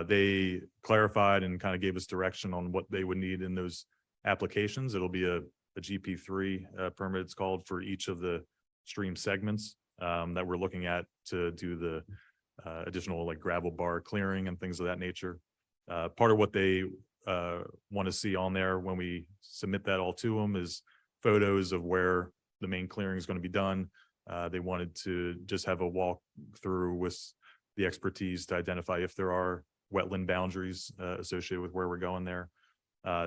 They clarified and kind of gave us direction on what they would need in those applications. It'll be a GP3 permit, it's called, for each of the stream segments. that we're looking at to do the additional like gravel bar clearing and things of that nature. Part of what they want to see on there when we submit that all to them is photos of where the main clearing is going to be done. They wanted to just have a walk through with the expertise to identify if there are wetland boundaries associated with where we're going there.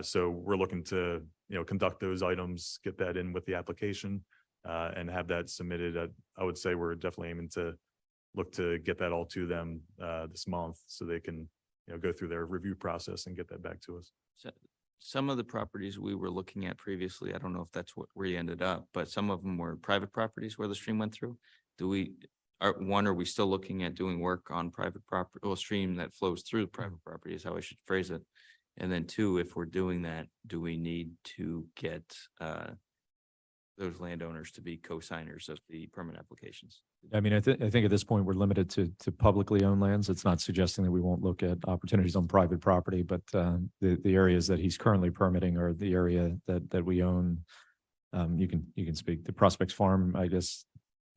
So we're looking to, conduct those items, get that in with the application, and have that submitted. I would say we're definitely aiming to look to get that all to them this month so they can, go through their review process and get that back to us. So some of the properties we were looking at previously, I don't know if that's where you ended up, but some of them were private properties where the stream went through. Are we still looking at doing work on private property, or stream that flows through private property is how I should phrase it. And then two, if we're doing that, do we need to get those landowners to be co-signers of the permit applications? I mean, I think at this point, we're limited to publicly owned lands. It's not suggesting that we won't look at opportunities on private property, but the areas that he's currently permitting are the area that we own. You can speak. The Prospects Farm, I guess.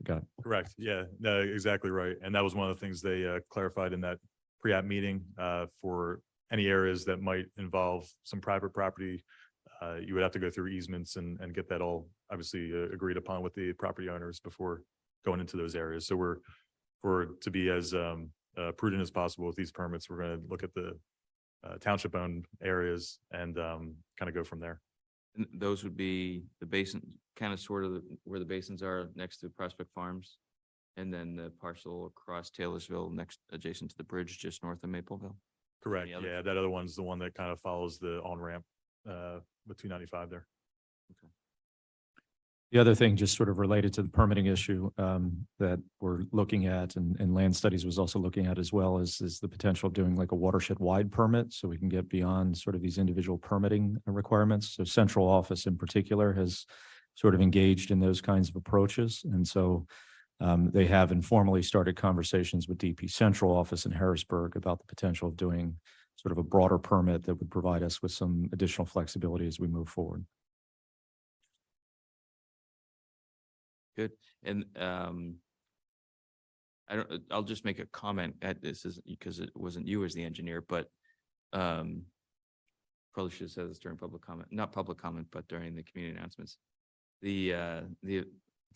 Got Correct. Yeah, no, exactly right. And that was one of the things they clarified in that pre-app meeting for any areas that might involve some private property. You would have to go through easements and get that all obviously agreed upon with the property owners before going into those areas. So we're to be as prudent as possible with these permits. We're going to look at the township owned areas and kind of go from there. And those would be the basin, kind of sort of where the basins are next to Prospect Farms. And then the parcel across Taylorsville adjacent to the bridge, just north of Mapleville. Correct. Any other- Yeah, that other one's the one that kind of follows the on-ramp with 295 there. The other thing, just sort of related to the permitting issue that we're looking at and Land Studies was also looking at as well is the potential of doing like a watershed-wide permit so we can get beyond sort of these individual permitting requirements. So central office in particular has sort of engaged in those kinds of approaches. And so they have informally started conversations with DP Central Office in Harrisburg about the potential of doing sort of a broader permit that would provide us with some additional flexibility as we move forward. Good. And I'll just make a comment at this is because it wasn't you as the engineer, but probably should have said this during public comment, not public comment, but during the community announcements. The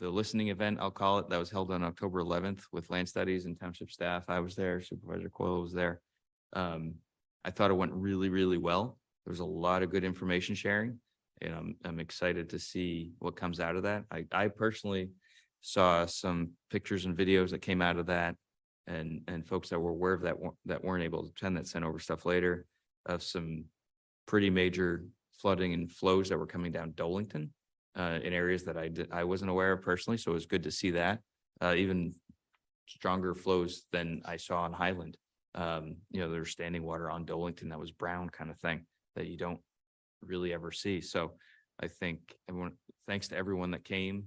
listening event, I'll call it, that was held on October 11th with Land Studies and township staff. I was there, Supervisor Coyle was there. I thought it went really, really well. There was a lot of good information sharing. And I'm excited to see what comes out of that. I personally saw some pictures and videos that came out of that and folks that were aware of that weren't able to attend that sent over stuff later of some pretty major flooding and flows that were coming down Dolington in areas that I wasn't aware of personally. So it was good to see that even stronger flows than I saw on Highland. There's standing water on Dolington that was brown kind of thing that you don't really ever see. So I think thanks to everyone that came,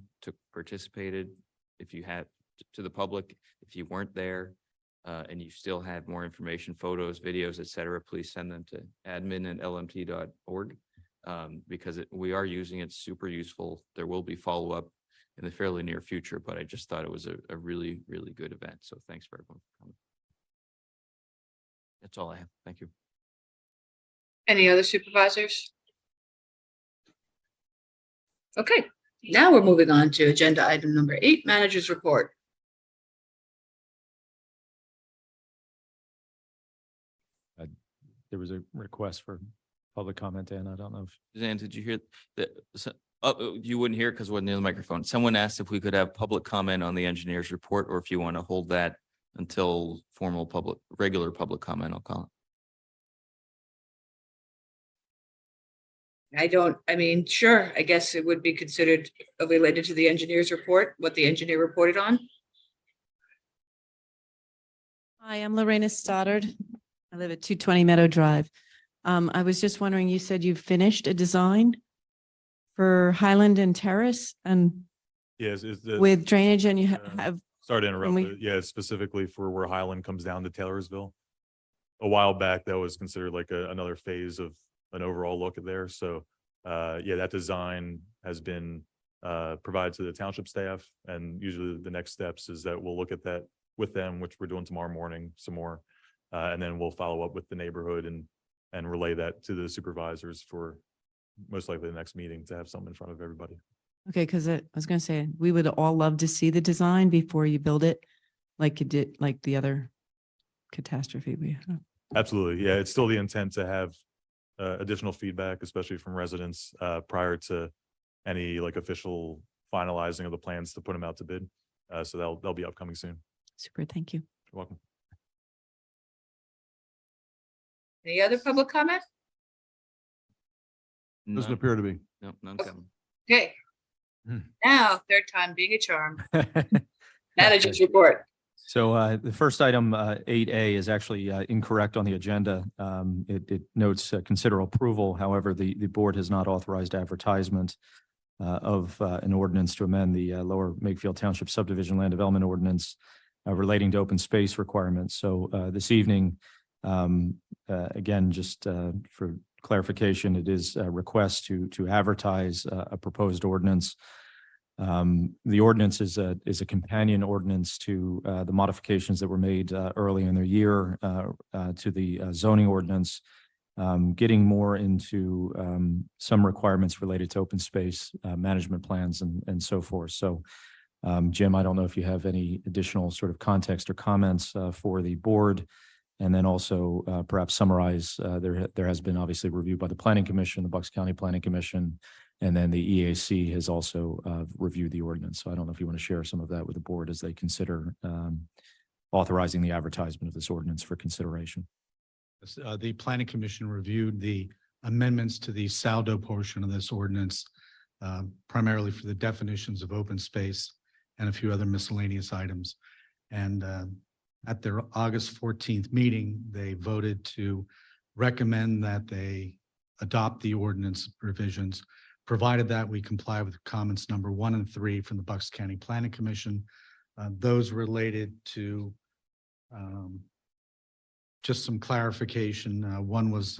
participated. If you had to the public, if you weren't there and you still had more information, photos, videos, etc., please send them to admin@lmt.org because we are using it. Super useful. There will be follow-up in the fairly near future, but I just thought it was a really, really good event. So thanks for everyone for coming. That's all I have. Thank you. Any other supervisors? Okay, now we're moving on to agenda item number 8, Manager's Report. There was a request for public comment, and I don't know if Dan, did you hear that? You wouldn't hear it because it wasn't near the microphone. Someone asked if we could have public comment on the engineer's report, or if you want to hold that until regular public comment, I'll call it. Sure, I guess it would be considered related to the engineer's report, what the engineer reported on. Hi, I'm Lorena Stoddard. I live at 220 Meadow Drive. I was just wondering, you said you finished a design for Highland and Terrace and Yes, with drainage, and you have, sorry to interrupt, we- but yeah, specifically for where Highland comes down to Taylorsville. A while back, that was considered like another phase of an overall look at there. So yeah, that design has been provide to the township staff. And usually the next steps is that we'll look at that with them, which we're doing tomorrow morning, some more. And then we'll follow up with the neighborhood and relay that to the supervisors for most likely the next meeting to have something in front of everybody. Okay, because I was going to say, we would all love to see the design before you build it, like you did, like the other catastrophe we had. Absolutely. Yeah, it's still the intent to have additional feedback, especially from residents prior to any like official finalizing of the plans to put them out to bid. So they'll be upcoming soon. Super, thank you. You're welcome. Any other public comment? Doesn't None. appear to be. No, none Okay. coming. Okay. Hmm. Now, third time being a charm. Manager's report. So the first item, 8A, is actually incorrect on the agenda. It notes consider approval. However, the board has not authorized advertisement of an ordinance to amend the Lower Makefield Township subdivision land development ordinance relating to open space requirements. So this evening, again, just for clarification, it is a request to advertise a proposed ordinance. The ordinance is a companion ordinance to the modifications that were made early in the year to the zoning ordinance, getting more into some requirements related to open space management plans and so forth. So, Jim, I don't know if you have any additional sort of context or comments for the board. And then also perhaps summarize, there has been obviously review by the Planning Commission, the Bucks County Planning Commission, and then the EAC has also reviewed the ordinance. So I don't know if you want to share some of that with the board as they consider authorizing the advertisement of this ordinance for consideration. The Planning Commission reviewed the amendments to the saldo portion of this ordinance, primarily for the definitions of open space and a few other miscellaneous items. And at their August 14th meeting, they voted to recommend that they adopt the ordinance provisions, provided that we comply with comments number 1 and 3 from the Bucks County Planning Commission. Those related to just some clarification. One was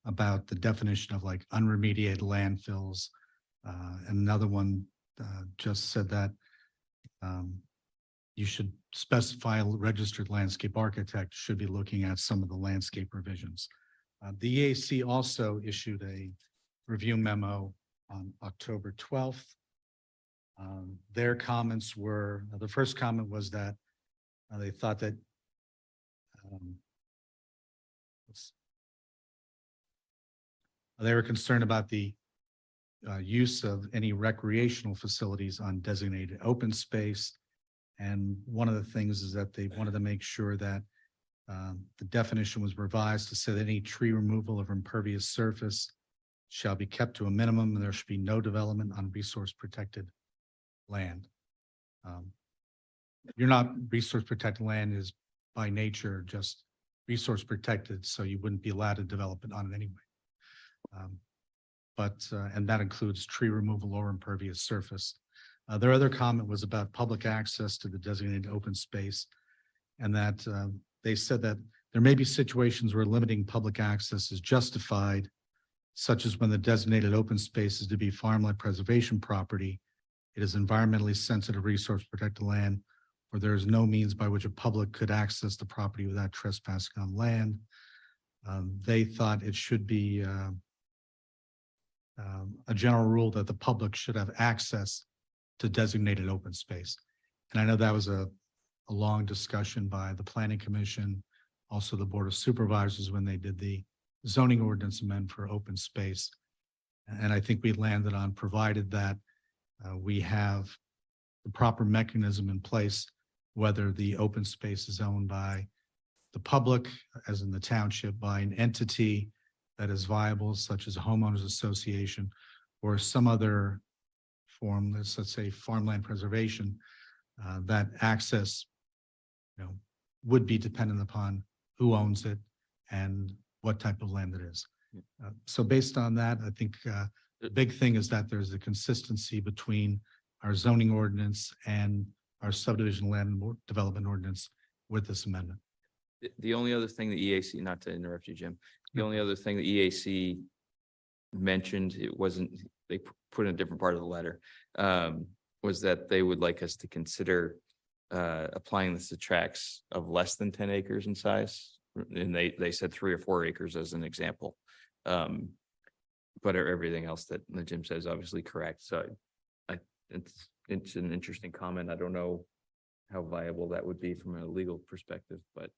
about the definition of like unremediated landfills. And another one just said that you should specify a registered landscape architect should be looking at some of the landscape revisions. The EAC also issued a review memo on October 12th. Their comments were, the first comment was that they thought that they were concerned about the use of any recreational facilities on designated open space. And one of the things is that they wanted to make sure that the definition was revised to say that any tree removal of impervious surface shall be kept to a minimum, and there should be no development on resource protected land. You're not resource protected land is by nature just resource protected, so you wouldn't be allowed to develop it on it anyway. And that includes tree removal or impervious surface. Their other comment was about public access to the designated open space, and that they said that there may be situations where limiting public access is justified, such as when the designated open space is to be farmland preservation property, it is environmentally sensitive resource protected land, or there is no means by which a public could access the property without trespassing on land. They thought it should be a general rule that the public should have access to designated open space. And I know that was a long discussion by the Planning Commission, also the Board of Supervisors when they did the zoning ordinance amendment for open space. And I think we landed on, provided that we have the proper mechanism in place, whether the open space is owned by the public, as in the township, by an entity that is viable, such as a homeowners association, or some other form, let's say farmland preservation, that access, would be dependent upon who owns it and what type of land it is. So based on that, I think the big thing is that there's a consistency between our zoning ordinance and our subdivision land development ordinance with this amendment. The only other thing the EAC, not to interrupt you, Jim, the only other thing the EAC mentioned, it wasn't they put in a different part of the letter, was that they would like us to consider applying this to tracts of less than 10 acres in size. And they said 3 or 4 acres as an example. But everything else that Jim says is obviously correct. So it's an interesting comment. I don't know how viable that would be from a legal perspective, but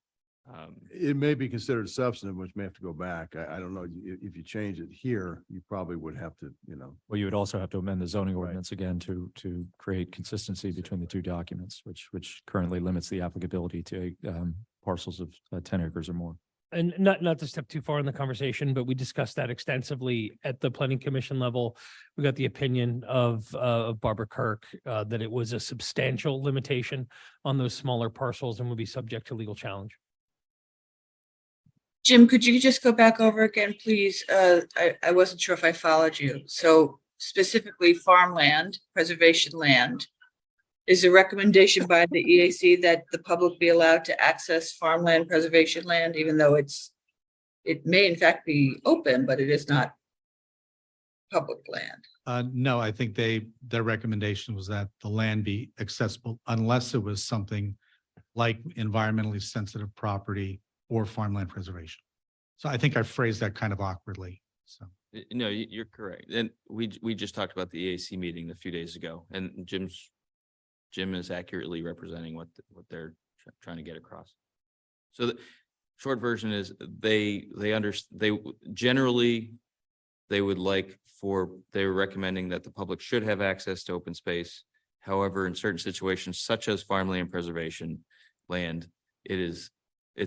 It may be considered substantive, which may have to go back. I don't know. If you change it here, you probably would have to, Well, you would also have to amend the zoning Right. ordinance again to create consistency between the two documents, which currently limits the applicability to parcels of 10 acres or more. And not to step too far in the conversation, but we discussed that extensively at the planning commission level. We got the opinion of Barbara Kirk that it was a substantial limitation on those smaller parcels and would be subject to legal challenge. Jim, could you just go back over again, please? I wasn't sure if I followed you. So specifically farmland, preservation land. Is a recommendation by the EAC that the public be allowed to access farmland preservation land, even though it may in fact be open, but it is not public land? No, I think their recommendation was that the land be accessible unless it was something like environmentally sensitive property or farmland preservation. So I think I phrased that kind of awkwardly, so. no, you're correct. And we just talked about the EAC meeting a few days ago, and Jim is accurately representing what they're trying to get across. So the short version is they generally would like they're recommending that the public should have access to open space. However, in certain situations such as farmland preservation land, it's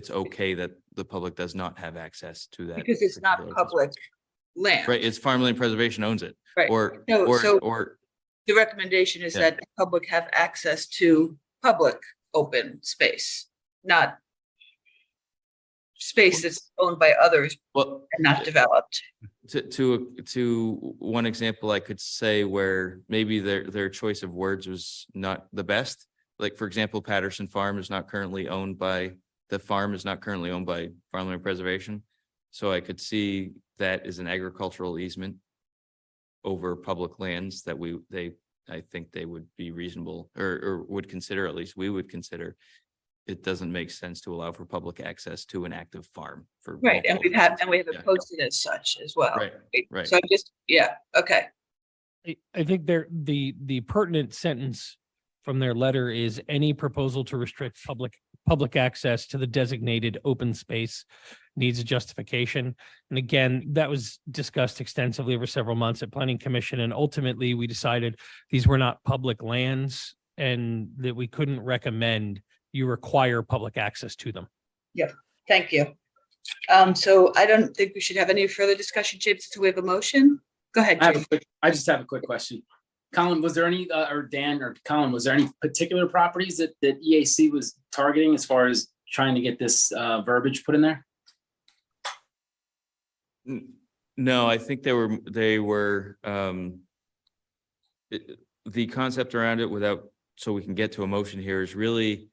okay that the public does not have access to that. Because it's not particular open public space. land. Right, it's farmland preservation owns it. Right. Or No, so- or The recommendation is Yeah. that the public have access to public open space, not space that's owned by others well, and not developed. to one example, I could say where maybe their choice of words was not the best. Like, for example, Patterson Farm is not currently owned by Farmland Preservation. So I could see that as an agricultural easement over public lands that I think they would be reasonable or would consider, at least we would consider. It doesn't make sense to allow for public access to an active farm for. Right, and we multiple have reasons. it Yeah. posted as such as well. Right. So okay. I think the pertinent sentence from their letter is any proposal to restrict public access to the designated open space needs a justification. And again, that was discussed extensively over several months at Planning Commission. And ultimately, we decided these were not public lands and that we couldn't recommend you require public access to them. Thank you. So I don't think we should have any further discussion, James, until we have a motion. Go ahead, James. I just have a quick question. Colin, was there any, or Dan or Colin, was there any particular properties that EAC was targeting as far as trying to get this verbiage put in there? No, I think they were the concept around it so we can get to a motion here is really,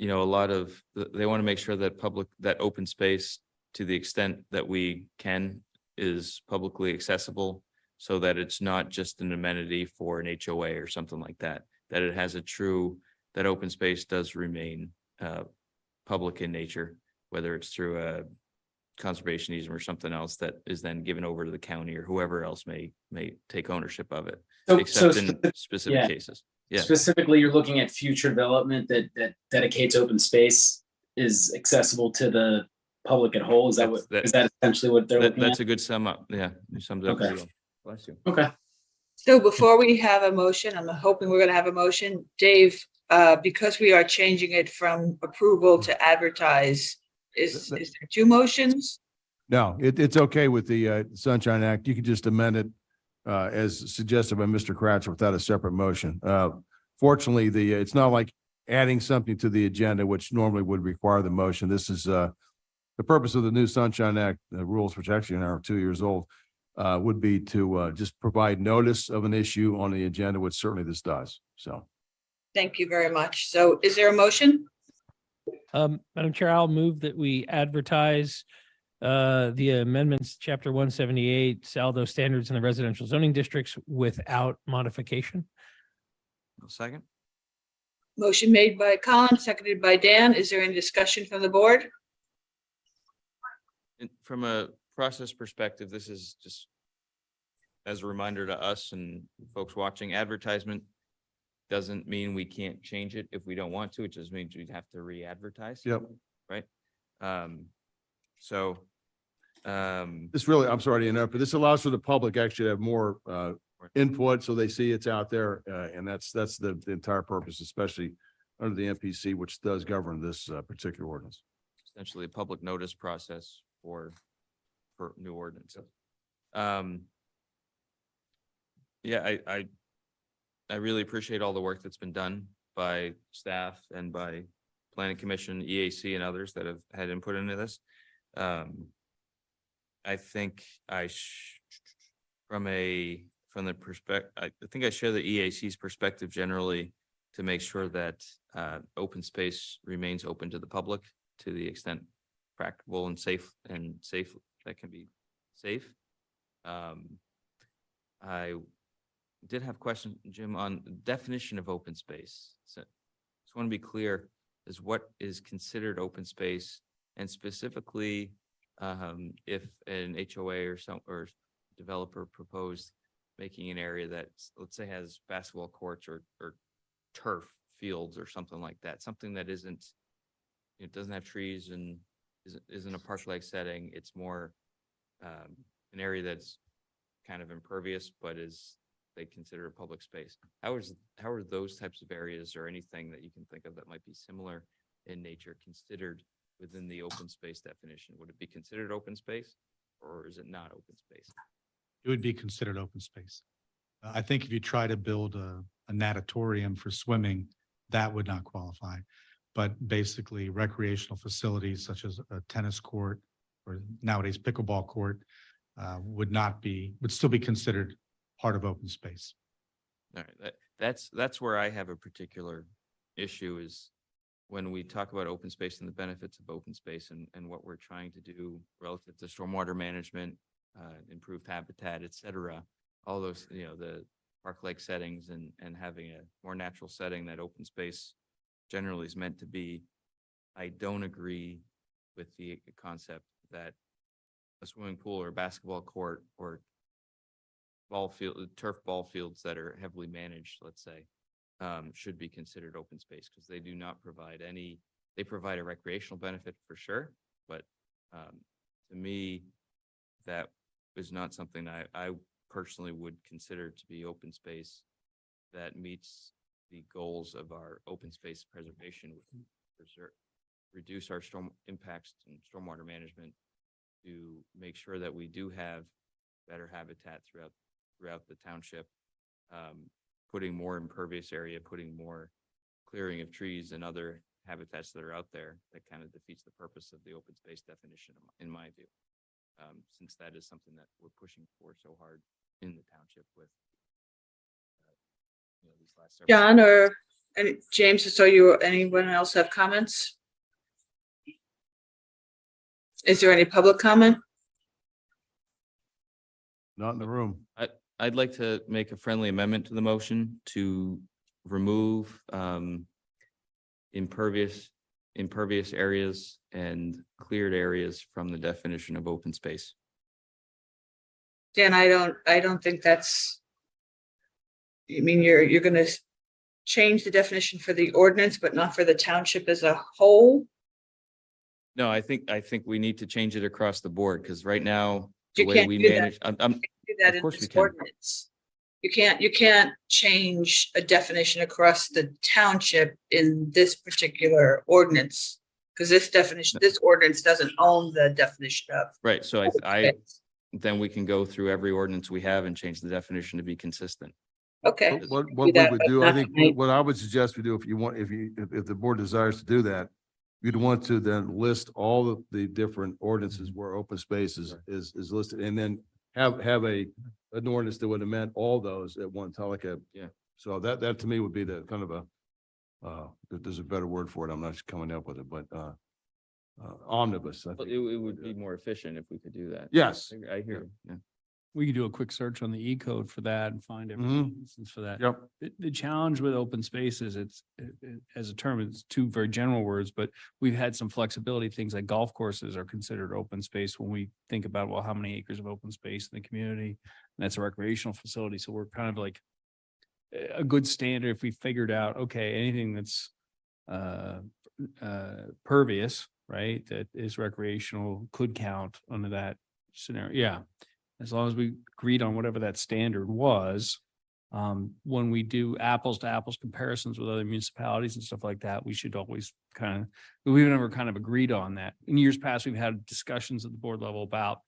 a lot of, they want to make sure that that open space to the extent that we can is publicly accessible so that it's not just an amenity for an HOA or something like that, that it has that open space does remain public in nature, whether it's through a conservation easement or something else that is then given over to the county or whoever else may take ownership of it, except in specific cases. Yeah. Specifically, you're looking at future development that dedicates open space is accessible to the public at whole. Is that essentially what they're looking at? That's a good sum up. Yeah, you summed it up. Okay. pretty well. Bless you. Okay. So before we have a motion, I'm hoping we're going to have a motion. Dave, because we are changing it from approval to advertise, is there 2 motions? No, it's okay with the Sunshine Act. You can just amend it as suggested by Mr. Cratchit without a separate motion. Fortunately, it's not like adding something to the agenda, which normally would require the motion. This is the purpose of the new Sunshine Act rules, which actually are 2 years old, would be to just provide notice of an issue on the agenda, which certainly this does. So. Thank you very much. So is there a motion? Madam Chair, I'll move that we advertise the amendments, chapter 178, saldo standards in the residential zoning districts without modification. Second. Motion made by Colin, seconded by Dan. Is there any discussion from the board? And from a process perspective, this is just as a reminder to us and folks watching, advertisement doesn't mean we can't change it if we don't want to. It just means we'd have to re-advertise. Yep. Right? So, This really, I'm sorry to interrupt, but this allows for the public actually to have more input, so they see it's out there. And that's the entire purpose, especially under the MPC, which does govern this particular ordinance. essentially a public notice process for new ordinances. Yeah, I really appreciate all the work that's been done by staff and by Planning Commission, EAC, and others that have had input into this. I think from the perspective, I think I share the EAC's perspective generally to make sure that open space remains open to the public to the extent practicable and safe that can be safe. I did have a question, Jim, on definition of open space. So just want to be clear is what is considered open space, and specifically if an HOA or developer proposed making an area that, let's say, has basketball courts or turf fields or something like that, something that isn't, it doesn't have trees and isn't a park-like setting. It's more an area that's kind of impervious, but they consider a public space. How are those types of areas or anything that you can think of that might be similar in nature considered within the open space definition? Would it be considered open space, or is it not open space? It would be considered open space. I think if you try to build a natatorium for swimming, that would not qualify. But basically recreational facilities such as a tennis court or nowadays pickleball court would still be considered part of open space. All right, that's where I have a particular issue is when we talk about open space and the benefits of open space and what we're trying to do relative to stormwater management, improved habitat, et cetera, all those, the park-like settings and having a more natural setting that open space generally is meant to be. I don't agree with the concept that a swimming pool or basketball court or turf ball fields that are heavily managed, let's say, should be considered open space because they do not provide they provide a recreational benefit for sure. But to me, that is not something I personally would consider to be open space that meets the goals of our open space preservation, reduce our storm impacts and stormwater management to make sure that we do have better habitat throughout the township, putting more impervious area, putting more clearing of trees and other habitats that are out there that kind of defeats the purpose of the open space definition, in my view. Since that is something that we're pushing for so hard in the township with these last several John or James, anyone else have comments? Is there any public comment? Not in the room. I'd like to make a friendly amendment to the motion to remove impervious areas and cleared areas from the definition of open space. Dan, I don't think that's, you're gonna change the definition for the ordinance, but not for the township as a whole? No, I think we need to change it across the board because right now, the You way can't we do that. manage, Do that Of in course we this can. ordinance. You can't change a definition across the township in this particular ordinance. Because this ordinance doesn't own the definition of. right. So then we can go through every ordinance we have and change the definition to be consistent. Okay. What do we that, would but do, I not think, tonight. what I would suggest we do, if the board desires to do that, you'd want to then list all of the different ordinances where open space is listed, and then have an ordinance that would amend all those at one time, Yeah. So that to me would be the kind of if there's a better word for it, I'm not coming up with it, but omnibus. I But think. it would be more efficient if we could do that. Yes. I hear you, yeah. We could do a quick search on the E code for that and find every Mhm. instance for that. Yep. The challenge with open space is as a term, it's two very general words, but we've had some flexibility. Things like golf courses are considered open space when we think about, well, how many acres of open space in the community? And that's a recreational facility. So we're kind of like a good standard if we figured out, okay, anything that's pervious, right, that is recreational could count under that scenario. Yeah. As long as we agreed on whatever that standard was, when we do apples to apples comparisons with other municipalities and stuff like that, we should always we've never kind of agreed on that. In years past, we've had discussions at the board level about,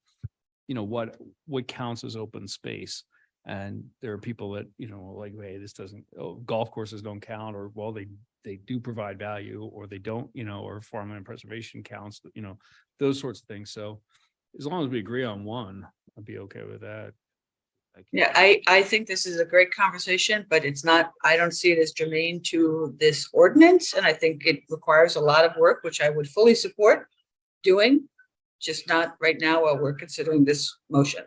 what counts as open space. And there are people that, like, hey, this doesn't, golf courses don't count, or, well, they do provide value, or they don't, or farmland preservation counts, those sorts of things. So as long as we agree on one, I'd be okay with that. Yeah, I think this is a great conversation, but it's not, I don't see it as germane to this ordinance. And I think it requires a lot of work, which I would fully support doing, just not right now while we're considering this motion.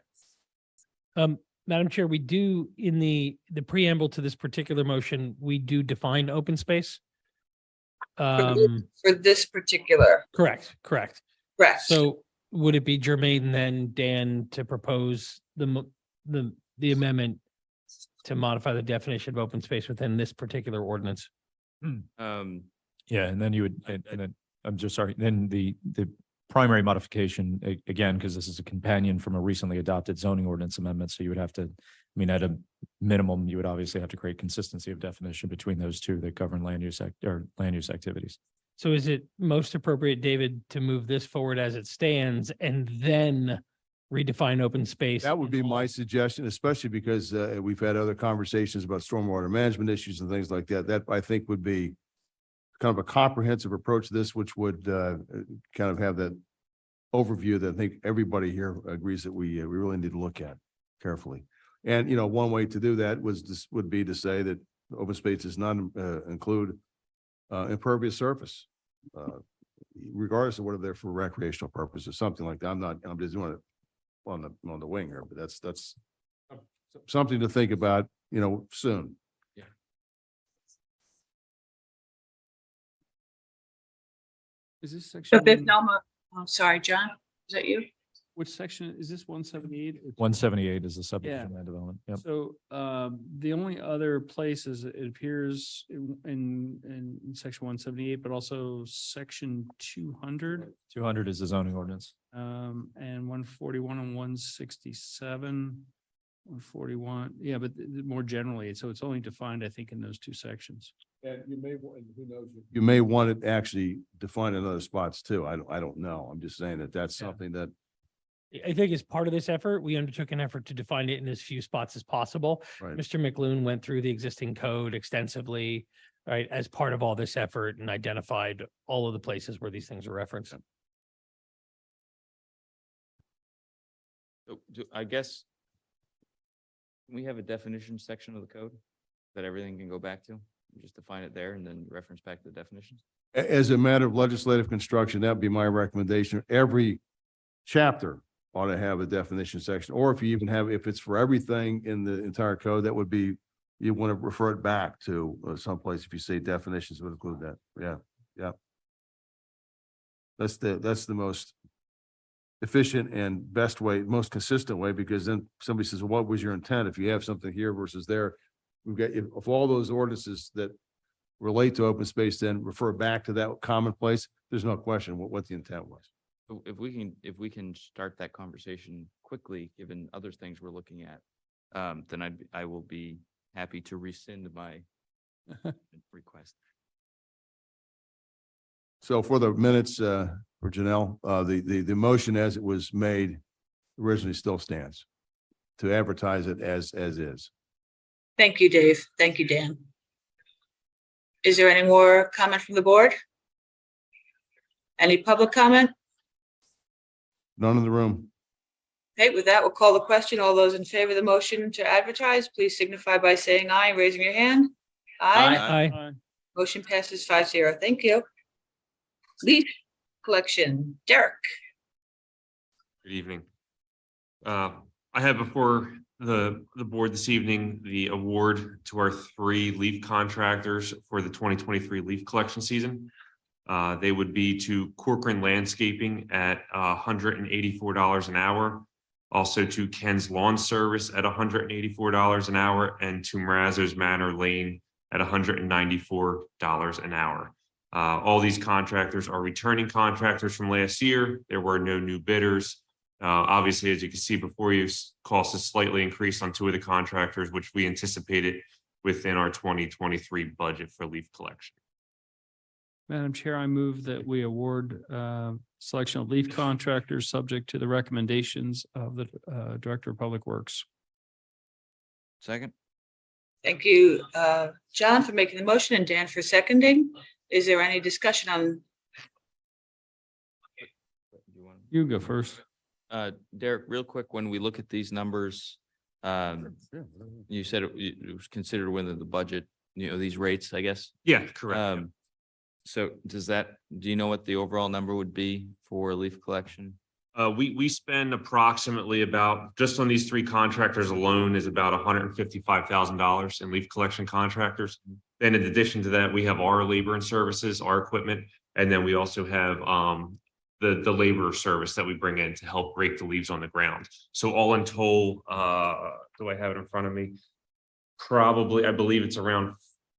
Madam Chair, we do in the preamble to this particular motion, we do define open space. For this particular, Correct. correct. So would it be germane then, Dan, to propose the amendment to modify the definition of open space within this particular ordinance? Yeah, and then you would, and then, I'm just sorry, then the primary modification, again, because this is a companion from a recently adopted zoning ordinance amendment, so you would have to, at a minimum, you would obviously have to create consistency of definition between those two that govern land use activities. So is it most appropriate, David, to move this forward as it stands and then redefine open space? That would be my suggestion, especially because we've had other conversations about stormwater management issues and things like that. That I think would be kind of a comprehensive approach to this, which would kind of have that overview that I think everybody here agrees that we really need to look at carefully. And, one way to do that would be to say that open space does not include impervious surface, regardless of whether they're for recreational purposes, something like that. I'm just doing it on the wing here, but that's something to think about, soon. Is this So section? Biff Nelma, I'm sorry, John, is that you? Which section? Is this 178? 178 is the subdivision land development. Yep. So the only other places it appears in section 178, but also section 200. 200 is the zoning ordinance. And 141 and 167, 141. Yeah, but more generally, so it's only defined, I think, in those two sections. And you may, who knows? You may want it actually defined in other spots too. I don't know. I'm just saying that's something that. I think as part of this effort, we undertook an effort to define it in as few spots as possible. Right. Mr. McLoone went through the existing code extensively, right, as part of all this effort and identified all of the places where these things are referenced. So I guess we have a definition section of the code that everything can go back to. You just define it there and then reference back to the definitions. As a matter of legislative construction, that'd be my recommendation. Every chapter ought to have a definition section, or if you even have, if it's for everything in the entire code, that would be, you want to refer it back to someplace. If you say definitions would include that. Yeah. That's the most efficient and best way, most consistent way, because then somebody says, well, what was your intent? If you have something here versus there, we've got, if all those ordinances that relate to open space then refer back to that common place, there's no question what the intent was. So if we can start that conversation quickly, given other things we're looking at, then I will be happy to rescind my request. So for the minutes, for Janelle, the motion as it was made originally still stands to advertise it as is. Thank you, Dave. Thank you, Dan. Is there any more comment from the board? Any public comment? None in the room. Okay, with that, we'll call the question. All those in favor of the motion to advertise, please signify by saying aye and raising your hand. Aye. Aye. Motion passes 5-0. Thank you. Leash, collection. Derek. Good evening. I have before the board this evening, the award to our 3 leaf contractors for the 2023 leaf collection season. They would be to Corcoran Landscaping at $184 an hour. Also to Ken's Lawn Service at $184 an hour, and to Marazzo's Manor Lane at $194 an hour. All these contractors are returning contractors from last year. There were no new bidders. Obviously, as you can see before you, cost has slightly increased on 2 of the contractors, which we anticipated within our 2023 budget for leaf collection. Madam Chair, I move that we award selection of leaf contractors subject to the recommendations of the Director of Public Works. Second. Thank you, John, for making the motion and Dan for seconding. Is there any discussion on? You go first. Derek, real quick, when we look at these numbers, you said it was considered within the budget, these rates, I guess. Yeah, correct. So do you know what the overall number would be for leaf collection? We spend approximately about, just on these 3 contractors alone, is about $155,000 in leaf collection contractors. Then in addition to that, we have our labor and services, our equipment, and then we also have the labor service that we bring in to help break the leaves on the ground. So all in total, do I have it in front of me? Probably, I believe it's around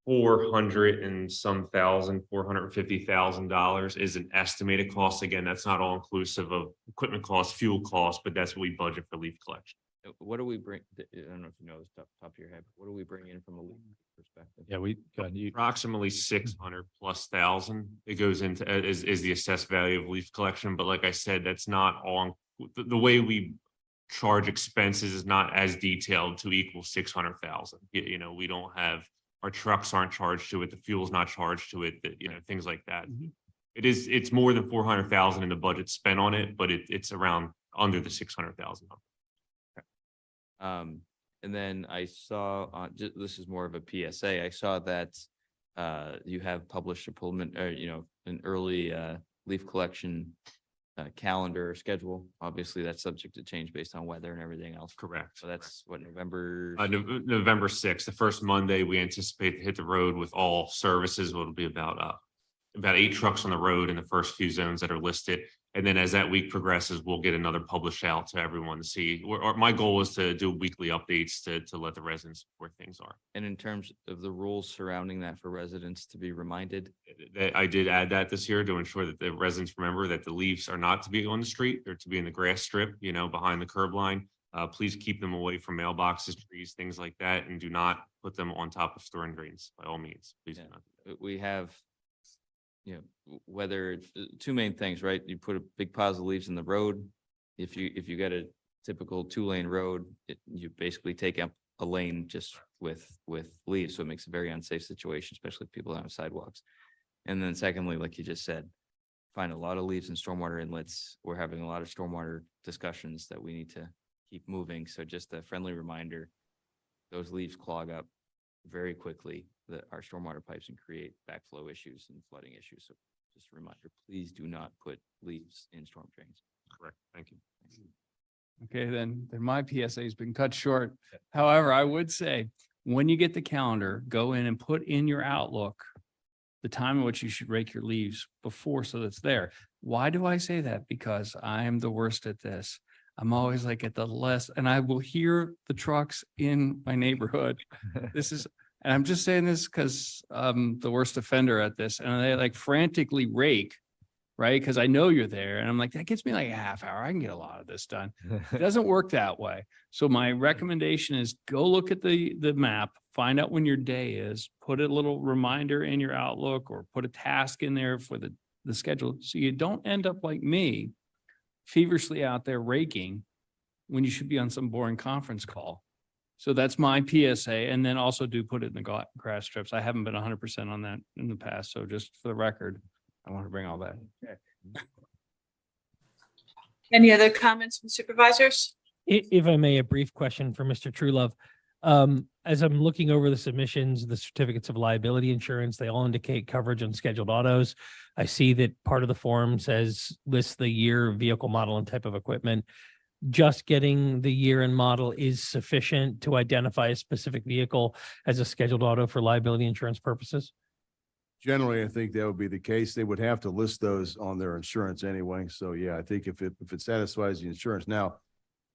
$450,000 is an estimated cost. Again, that's not all inclusive of equipment costs, fuel costs, but that's what we budget for leaf collection. What do we bring? I don't know if you know this top of your head. What do we bring in from a leaf perspective? Yeah, Approximately 600,000+. It goes into is the assessed value of leaf collection. But like I said, that's not all. The way we charge expenses is not as detailed to equal 600,000. We don't have. Our trucks aren't charged to it. The fuel's not charged to it. Things like that. It's more than 400,000 in the budget spent on it, but it's around under the 600,000. And then I saw this is more of a PSA. I saw that you have published a an early leaf collection calendar schedule. Obviously, that's subject to change based on weather and everything else. Correct. So that's what, November? November 6th, the first Monday, we anticipate to hit the road with all services. It'll be about 8 trucks on the road in the first few zones that are listed. And then as that week progresses, we'll get another published out to everyone to see. My goal is to do weekly updates to let the residents where things are. And in terms of the rules surrounding that for residents to be reminded? I did add that this year to ensure that the residents remember that the leaves are not to be on the street. They're to be in the grass strip, behind the curb line. Please keep them away from mailboxes, trees, things like that, and do not put them on top of storm drains by all means. Please do not. We have whether it's 2 main things, right? You put a big pile of leaves in the road. If you got a typical 2-lane road, you basically take up a lane just with leaves. So it makes a very unsafe situation, especially if people on sidewalks. And then secondly, like you just said, find a lot of leaves in stormwater inlets. We're having a lot of stormwater discussions that we need to keep moving. So just a friendly reminder, those leaves clog up very quickly our stormwater pipes and create backflow issues and flooding issues. So just a reminder, please do not put leaves in storm drains. Correct. Thank you. Okay, then my PSA has been cut short. However, I would say, when you get the calendar, go in and put in your Outlook the time in which you should rake your leaves before, so that's there. Why do I say that? Because I am the worst at this. I'm always like at the less, and I will hear the trucks in my neighborhood. And I'm just saying this because I'm the worst offender at this, and they like frantically rake, right? Because I know you're there, and I'm like, that gets me like a half hour. I can get a lot of this done. It doesn't work that way. So my recommendation is go look at the map, find out when your day is, put a little reminder in your Outlook or put a task in there for the schedule. So you don't end up like me, feverishly out there raking when you should be on some boring conference call. So that's my PSA. And then also do put it in the grass strips. I haven't been 100% on that in the past. So just for the record, I want to bring all that. Any other comments from supervisors? If I may, a brief question for Mr. Truelove. as I'm looking over the submissions, the certificates of liability insurance, they all indicate coverage on scheduled autos. I see that part of the form lists the year, vehicle model, and type of equipment. Just getting the year and model is sufficient to identify a specific vehicle as a scheduled auto for liability insurance purposes? Generally, I think that would be the case. They would have to list those on their insurance anyway. So yeah, I think if it satisfies the insurance. Now,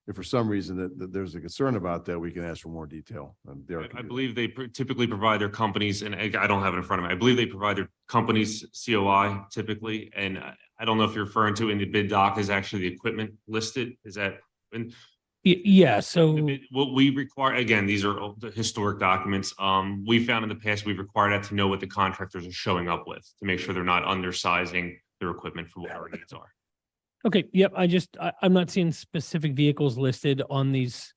if for some reason that there's a concern about that, we can ask for more detail. Derek can I do that. believe they typically provide their companies, and I don't have it in front of me. I believe they provide their companies COI typically. And I don't know if you're referring to in the bid doc is actually the equipment listed. Is that? Yeah, so What we require, again, these are the historic documents. We found in the past, we've required that to know what the contractors are showing up with to make sure they're not undersizing their equipment for what our needs are. okay, yep, I'm not seeing specific vehicles listed on these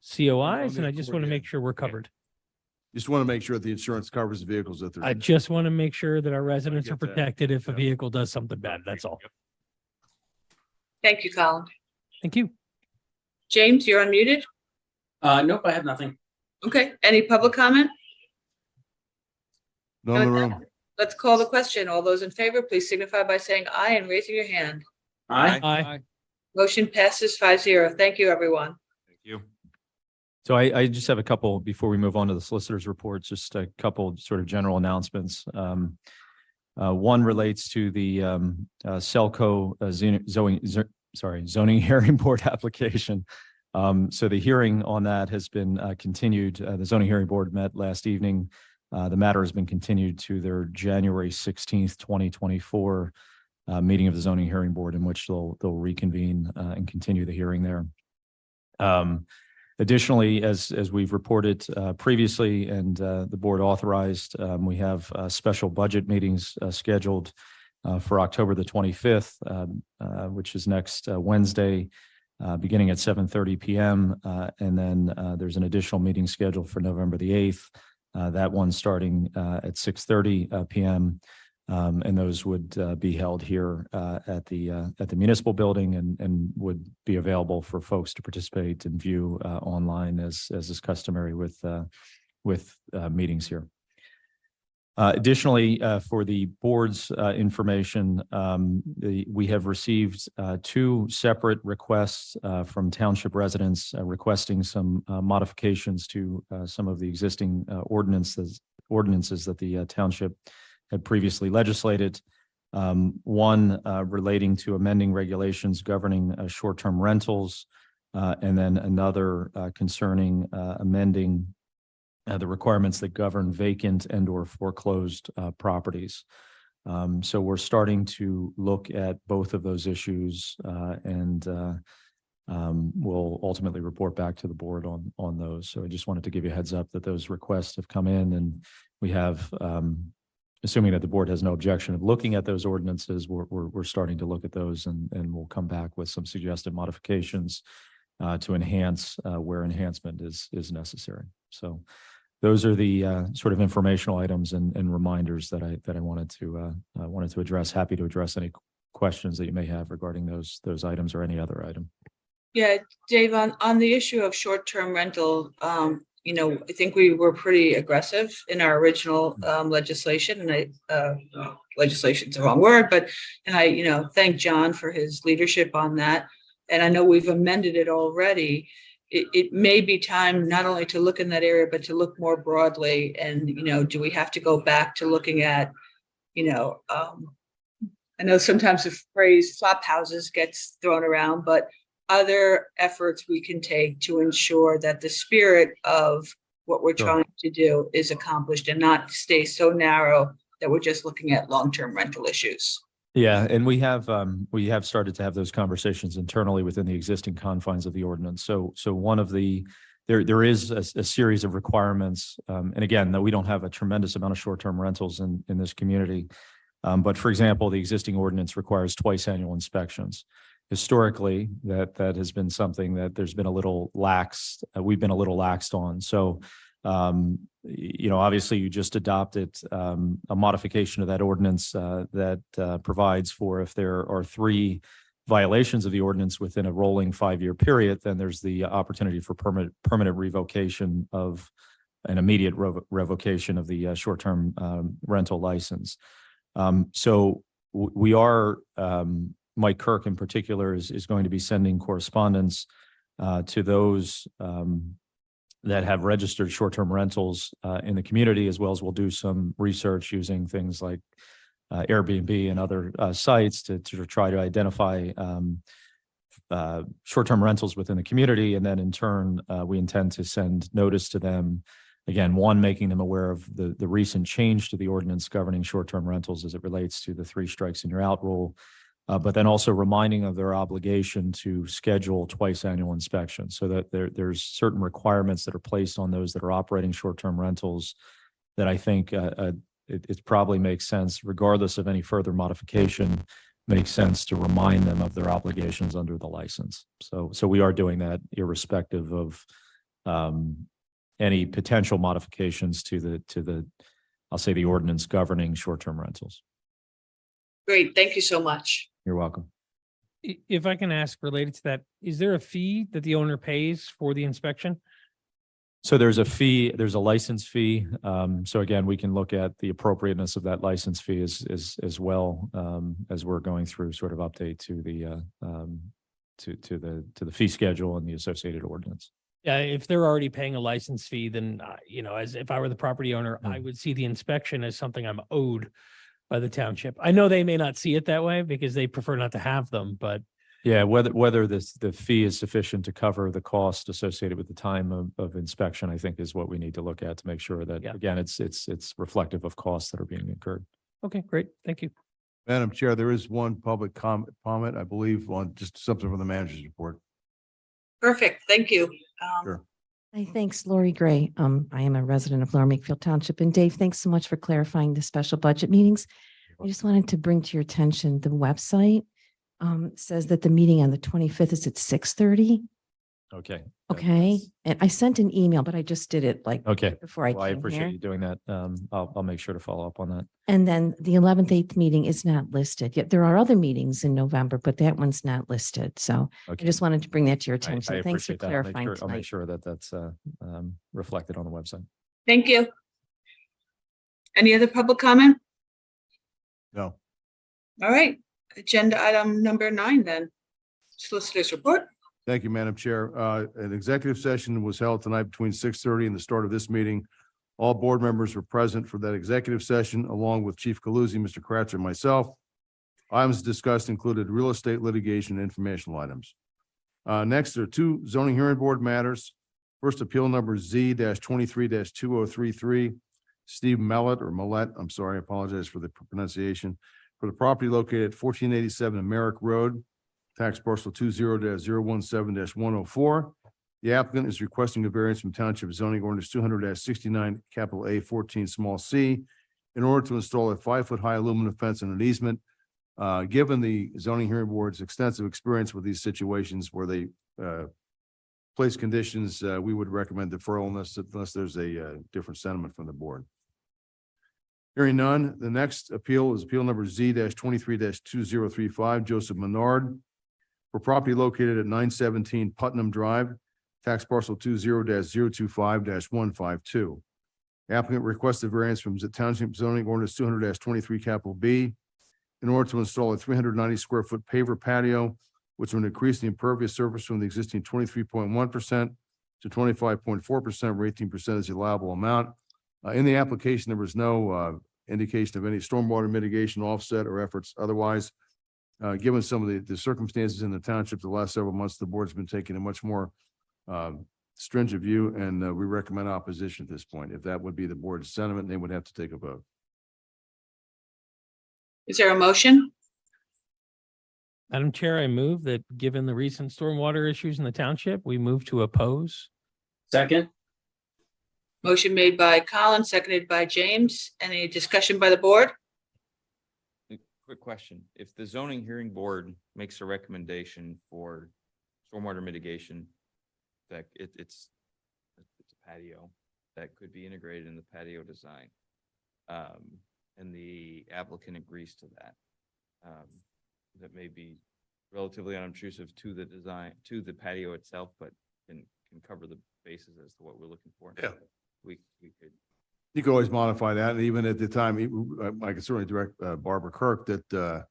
COIs, and I just want to make sure we're covered. Just want to make sure that the insurance covers the vehicles that they're. I just want to make sure that our residents are get that. protected if a Yeah. vehicle does something bad, that's all. Thank you, Colin. Thank you. James, you're unmuted. Nope, I have nothing. Okay, any public comment? No in the room. Let's call the question. All those in favor, please signify by saying aye and raising your hand. Aye. Aye. Motion passes 5-0. Thank you, everyone. Thank you. So I just have a couple, before we move on to the solicitor's reports, just a couple sort of general announcements. One relates to the Selco zoning hearing board application. So the hearing on that has been continued. The zoning hearing board met last evening. The matter has been continued to their January 16th, 2024 meeting of the zoning hearing board, in which they'll reconvene and continue the hearing there. Additionally, as we've reported previously and the board authorized, we have special budget meetings scheduled for October the 25th, which is next Wednesday, beginning at 7:30 p.m. And then there's an additional meeting scheduled for November the 8th, that one starting at 6:30 p.m. And those would be held here at the municipal building and would be available for folks to participate and view online as is customary with meetings here. Additionally, for the board's information, we have received two separate requests from township residents requesting some modifications to some of the existing ordinances that the township had previously legislated. One relating to amending regulations governing short-term rentals, and then another concerning amending the requirements that govern vacant and or foreclosed properties. So we're starting to look at both of those issues and we'll ultimately report back to the board on those. So I just wanted to give you a heads up that those requests have come in, and we have, assuming that the board has no objection of looking at those ordinances, we're starting to look at those and we'll come back with some suggested modifications to enhance where enhancement is necessary. So those are the sort of informational items and reminders that I wanted to address. Happy to address any questions that you may have regarding those items or any other item. Yeah, Dave, on the issue of short-term rental, I think we were pretty aggressive in our original legislation, and legislation's the wrong word, but I thank John for his leadership on that. And I know we've amended it already. It may be time not only to look in that area, but to look more broadly. And, do we have to go back to looking at, I know sometimes the phrase flop houses gets thrown around, but other efforts we can take to ensure that the spirit of what we're trying to do is accomplished and not stay so narrow that we're just looking at long-term rental issues. Yeah, and we have started to have those conversations internally within the existing confines of the ordinance. So one of there is a series of requirements, and again, that we don't have a tremendous amount of short-term rentals in this community. But for example, the existing ordinance requires twice annual inspections. Historically, that has been something that there's been a little lax. We've been a little laxed on. So obviously you just adopted a modification of that ordinance that provides for if there are 3 violations of the ordinance within a rolling 5-year period, then there's the opportunity for permanent revocation of an immediate revocation of the short-term rental license. So we are, Mike Kirk in particular is going to be sending correspondence to those that have registered short-term rentals in the community, as well as we'll do some research using things like Airbnb and other sites to try to identify short-term rentals within the community. And then in turn, we intend to send notice to them. Again, one, making them aware of the recent change to the ordinance governing short-term rentals as it relates to the 3 strikes and you're out rule. But then also reminding of their obligation to schedule twice annual inspections, so that there's certain requirements that are placed on those that are operating short-term rentals that I think it probably makes sense, regardless of any further modification, makes sense to remind them of their obligations under the license. So we are doing that irrespective of any potential modifications to the I'll say the ordinance governing short-term rentals. Great, thank you so much. You're welcome. If I can ask related to that, is there a fee that the owner pays for the inspection? So there's a fee, there's a license fee. So again, we can look at the appropriateness of that license fee as well, as we're going through sort of update to the fee schedule and the associated ordinance. Yeah, if they're already paying a license fee, then, as if I were the property owner, I would see the inspection as something I'm owed by the township. I know they may not see it that way because they prefer not to have them, but Yeah, whether the fee is sufficient to cover the cost associated with the time of inspection, I think is what we need to look at to make sure that, again, it's reflective of costs that are being incurred. okay, great. Thank you. Madam Chair, there is one public comment, I believe, on just something from the manager's report. Perfect, thank you. Sure. Hi, thanks, Lori Gray. I am a resident of Lower Makefield Township. And Dave, thanks so much for clarifying the special budget meetings. I just wanted to bring to your attention, the website says that the meeting on the 25th is at 6:30. Okay. Okay. And I sent an email, but I just did it like Okay. before I Well, I came appreciate here. you doing that. I'll make sure to follow up on that. And then the 11th, 8th meeting is not listed yet. There are other meetings in November, but that one's not listed. So I Okay. just wanted to bring that to your I attention. Thanks for appreciate that. clarifying I'll make tonight. sure that that's reflected on the website. Thank you. Any other public comment? No. All right, agenda item number 9 then. Solicitor's report. Thank you, Madam Chair. An executive session was held tonight between 6:30 and the start of this meeting. All board members were present for that executive session, along with Chief Galuzzi, Mr. Kratzer, and myself. Items discussed included real estate litigation and informational items. Next, there are 2 zoning hearing board matters. First, appeal number Z-23-2033. Steve Millett, I'm sorry, I apologize for the pronunciation, for the property located at 1487 Merrick Road, tax parcel 20-017-104. The applicant is requesting a variance from Township Zoning Ordinance 200-69, capital A 14, small c, in order to install a 5-foot-high aluminum fence and an easement. Given the zoning hearing board's extensive experience with these situations where they place conditions, we would recommend deferral unless there's a different sentiment from the board. Hearing none, the next appeal is appeal number Z-23-2035, Joseph Menard, for property located at 917 Putnam Drive, tax parcel 20-025-152. Applicant requests a variance from the Township Zoning Ordinance 200-23, capital B, in order to install a 390 square foot paver patio, which would increase the impervious surface from the existing 23.1% to 25.4%, where 18% is the allowable amount. In the application, there was no indication of any stormwater mitigation offset or efforts otherwise. Given some of the circumstances in the township the last several months, the board's been taking a much more stringent view, and we recommend opposition at this point. If that would be the board's sentiment, they would have to take a vote. Is there a motion? Madam Chair, I move that given the recent stormwater issues in the township, we move to oppose. Second. Motion made by Colin, seconded by James. Any discussion by the board? Quick question. If the zoning hearing board makes a recommendation for stormwater mitigation, that it's a patio that could be integrated in the patio design, and the applicant agrees to that, that may be relatively unobtrusive to the design, to the patio itself, but can cover the bases as to what we're looking for. Yeah. we could. You can always modify that, and even at the time, I could certainly direct Barbara Kirk that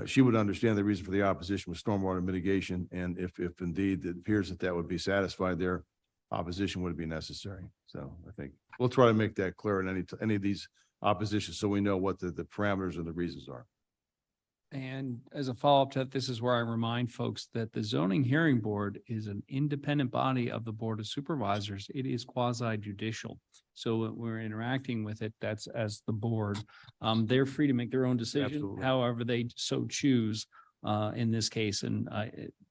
she would understand the reason for the opposition with stormwater mitigation, and if indeed it appears that that would be satisfied, their opposition would be necessary. So I think we'll try to make that clear in any of these oppositions, so we know what the parameters and the reasons are. And as a follow-up to that, this is where I remind folks that the zoning hearing board is an independent body of the Board of Supervisors. It is quasi judicial. So when we're interacting with it, that's as the board. They're free to make their own decision, Absolutely. however they so choose in this case. And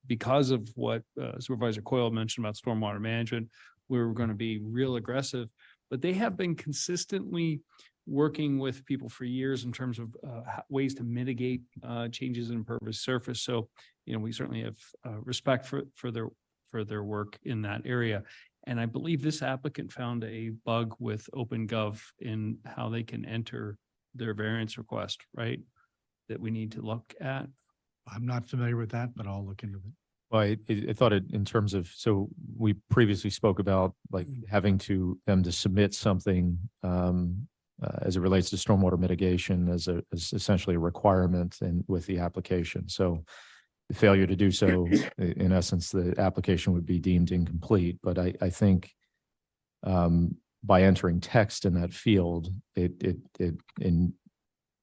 because of what Supervisor Coyle mentioned about stormwater management, we're going to be real aggressive, but they have been consistently working with people for years in terms of ways to mitigate changes in impervious surface. So, you know, we certainly have respect for their work in that area. And I believe this applicant found a bug with OpenGov in how they can enter their variance request, right? That we need to look at. I'm not familiar with that, but I'll look into it. Well, I thought it in terms of, so we previously spoke about like having them to submit something as it relates to stormwater mitigation as essentially a requirement and with the application. So the failure to do so, in essence, the application would be deemed incomplete. But I think by entering text in that field,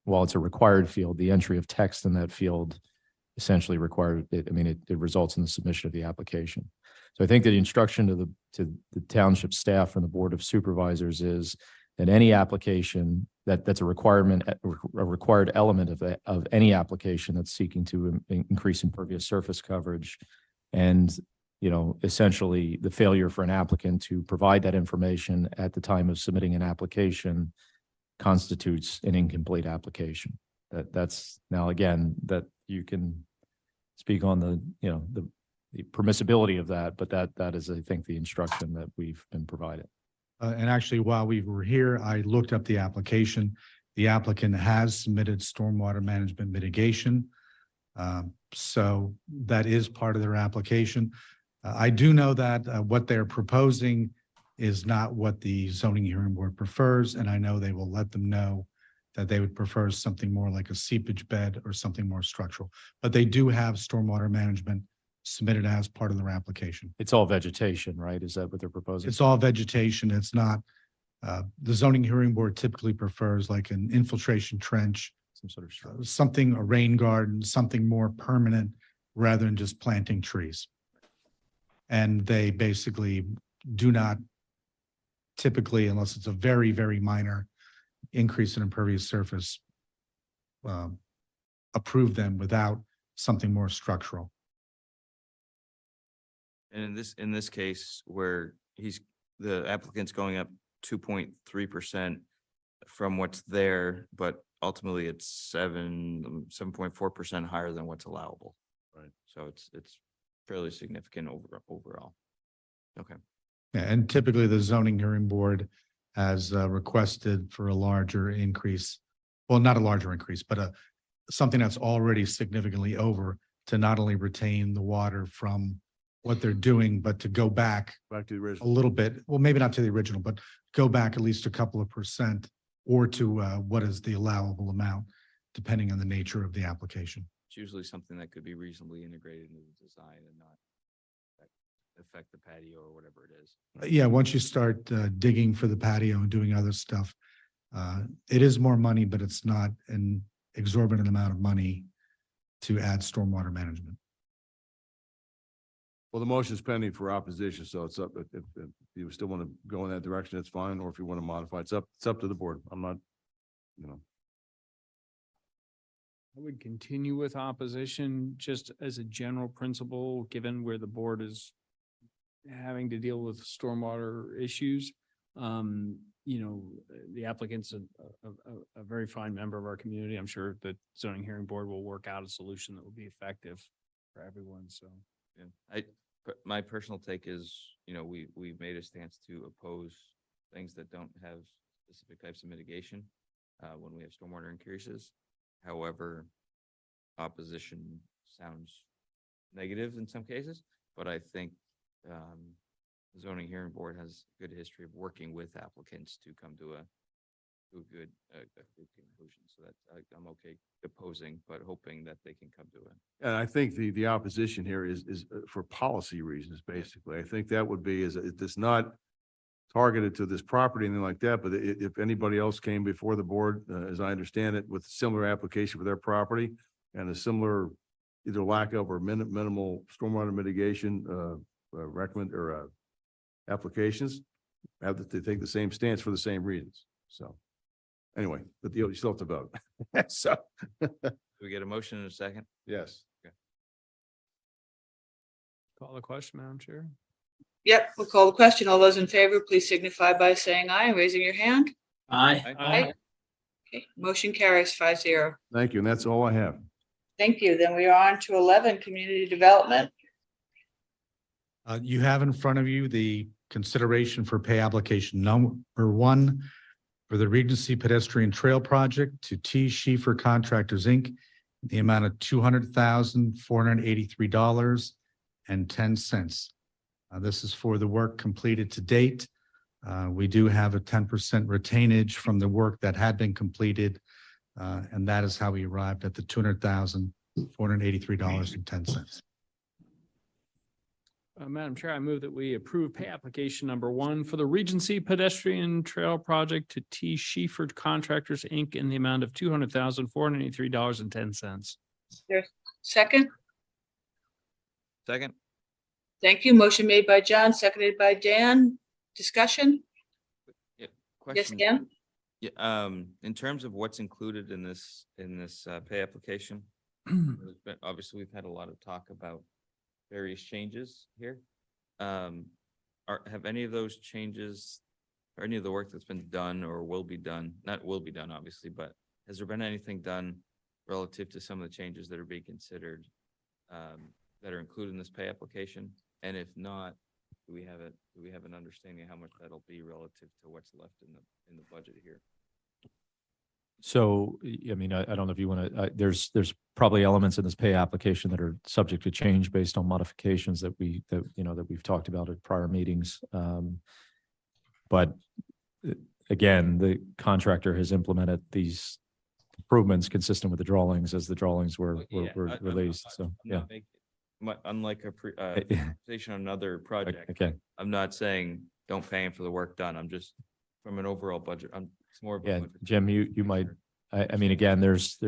while it's a required field, the entry of text in that field essentially required it. I mean, it results in the submission of the application. So I think that the instruction to the township staff and the Board of Supervisors is that any application that's a requirement, a required element of any application that's seeking to increase impervious surface coverage, and you know, essentially the failure for an applicant to provide that information at the time of submitting an application constitutes an incomplete application. That's now again that you can speak on the permissibility of that, but that is, I think, the instruction that we've been provided. And actually, while we were here, I looked up the application. The applicant has submitted stormwater management mitigation. So that is part of their application. I do know that what they're proposing is not what the zoning hearing board prefers, and I know they will let them know that they would prefer something more like a seepage bed or something more structural. But they do have stormwater management submitted as part of their application. It's all vegetation, right? Is that what they're proposing? It's all vegetation. It's not, the zoning hearing board typically prefers like an infiltration trench, Some sort of structure. something, a rain garden, something more permanent rather than just planting trees. And they basically do not typically, unless it's a very, very minor increase in impervious surface, approve them without something more structural. And in this case, where the applicant's going up 2.3% from what's there, but ultimately it's 7.4% higher than what's allowable. Right. So it's fairly significant overall. Okay. Yeah, and typically the zoning hearing board has requested for a larger increase. Well, not a larger increase, but something that's already significantly over, to not only retain the water from what they're doing, but to go back Back to the a original. little bit, well, maybe not to the original, but go back at least a couple of percent or to what is the allowable amount, depending on the nature of the application. It's usually something that could be reasonably integrated into the design and not affect the patio or whatever it is. Yeah, once you start digging for the patio and doing other stuff, it is more money, but it's not an exorbitant amount of money to add stormwater management. Well, the motion is pending for opposition, so it's up. If you still want to go in that direction, it's fine. Or if you want to modify, it's up to the board. I'm not, I would continue with opposition just as a general principle, given where the board is having to deal with stormwater issues. The applicant's a very fine member of our community. I'm sure the zoning hearing board will work out a solution that will be effective for everyone. So. Yeah, my personal take is, we've made a stance to oppose things that don't have specific types of mitigation when we have stormwater increases. However, opposition sounds negative in some cases, but I think the zoning hearing board has a good history of working with applicants to come to a good conclusion. So that I'm okay opposing, but hoping that they can come to it. And I think the opposition here is for policy reasons, basically. I think that would be, it's not targeted to this property, anything like that, but if anybody else came before the board, as I understand it, with similar application for their property and a similar either lack of or minimal stormwater mitigation, applications, have to take the same stance for the same reasons. So anyway, but you still have to vote. So, Do we get a motion in a second? yes. Call the question, Madam Chair. Yep, we'll call the question. All those in favor, please signify by saying aye and raising your hand. Aye. Aye. Okay, motion carries 5-0. Thank you. And that's all I have. Thank you. Then we are on to 11, community development. You have in front of you the consideration for pay application number 1 for the Regency Pedestrian Trail Project to T. Schieffer Contractors, Inc., in the amount of $200,483.10. This is for the work completed to date. We do have a 10% retainage from the work that had been completed, and that is how we arrived at the $200,483.10. Madam Chair, I move that we approve pay application number 1 for the Regency Pedestrian Trail Project to T. Schieffer Contractors, Inc. in the amount of $200,483.10. There's second. Second? Thank you. Motion made by John, seconded by Dan. Discussion? Yes, Question. Dan? Yeah, in terms of what's included in this pay application, obviously, we've had a lot of talk about various changes here. Have any of those changes or any of the work that's been done or will be done, not will be done, obviously, but has there been anything done relative to some of the changes that are being considered that are included in this pay application? And if not, do we have an understanding of how much that'll be relative to what's left in the budget here? So, I mean, I don't know if you want to, there's probably elements in this pay application that are subject to change based on modifications that we've talked about at prior meetings. But again, the contractor has implemented these improvements consistent with the drawings as the drawings were released. So, yeah. Unlike a presentation on another project. Okay. I'm not saying don't pay him for the work done. I'm just from an overall budget. It's more of a Yeah, budget. Jim, you might, I mean, again, there's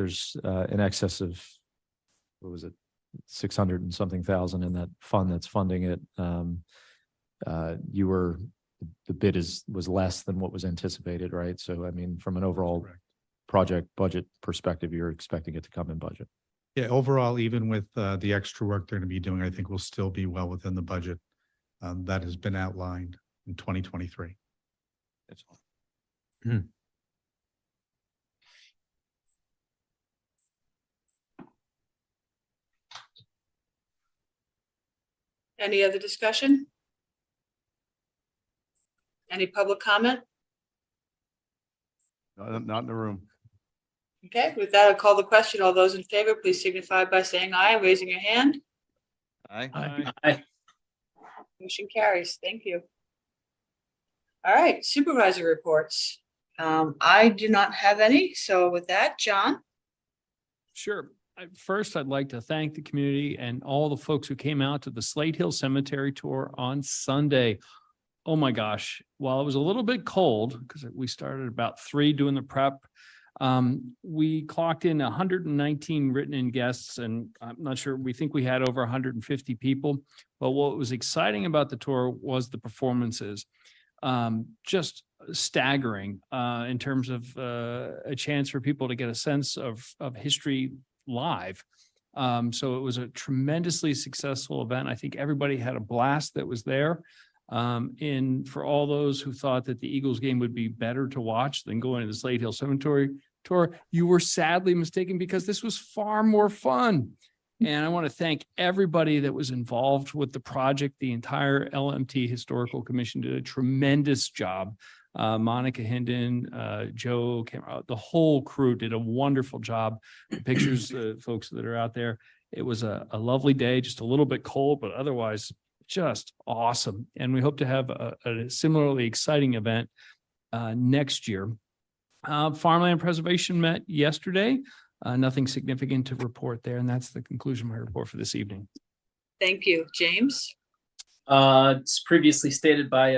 in excess of, what was it? 600 and something thousand in that fund that's funding it. The bid was less than what was anticipated, right? So, I mean, from an overall project budget perspective, you're expecting it to come in budget. Yeah, overall, even with the extra work they're going to be doing, I think we'll still be well within the budget that has been outlined in 2023. That's all. Any other discussion? Any public comment? Not in the room. Okay, with that, I'll call the question. All those in favor, please signify by saying aye and raising your hand. Aye. Aye. Motion carries. Thank you. All right, supervisor reports. I do not have any. So with that, John. Sure. First, I'd like to thank the community and all the folks who came out to the Slate Hill Cemetery tour on Sunday. Oh my gosh, while it was a little bit cold, because we started about 3 doing the prep, we clocked in 119 written in guests, and I'm not sure, we think we had over 150 people. But what was exciting about the tour was the performances. Just staggering in terms of a chance for people to get a sense of history live. So it was a tremendously successful event. I think everybody had a blast that was there. And for all those who thought that the Eagles game would be better to watch than going to the Slate Hill Cemetery tour, you were sadly mistaken, because this was far more fun. And I want to thank everybody that was involved with the project. The entire LMT Historical Commission did a tremendous job. Monica Hinden, Joe, the whole crew did a wonderful job. The pictures, folks that are out there, it was a lovely day, just a little bit cold, but otherwise just awesome. And we hope to have a similarly exciting event next year. Farmland Preservation met yesterday. Nothing significant to report there, and that's the conclusion of my report for this evening. Thank you. James? It's previously stated by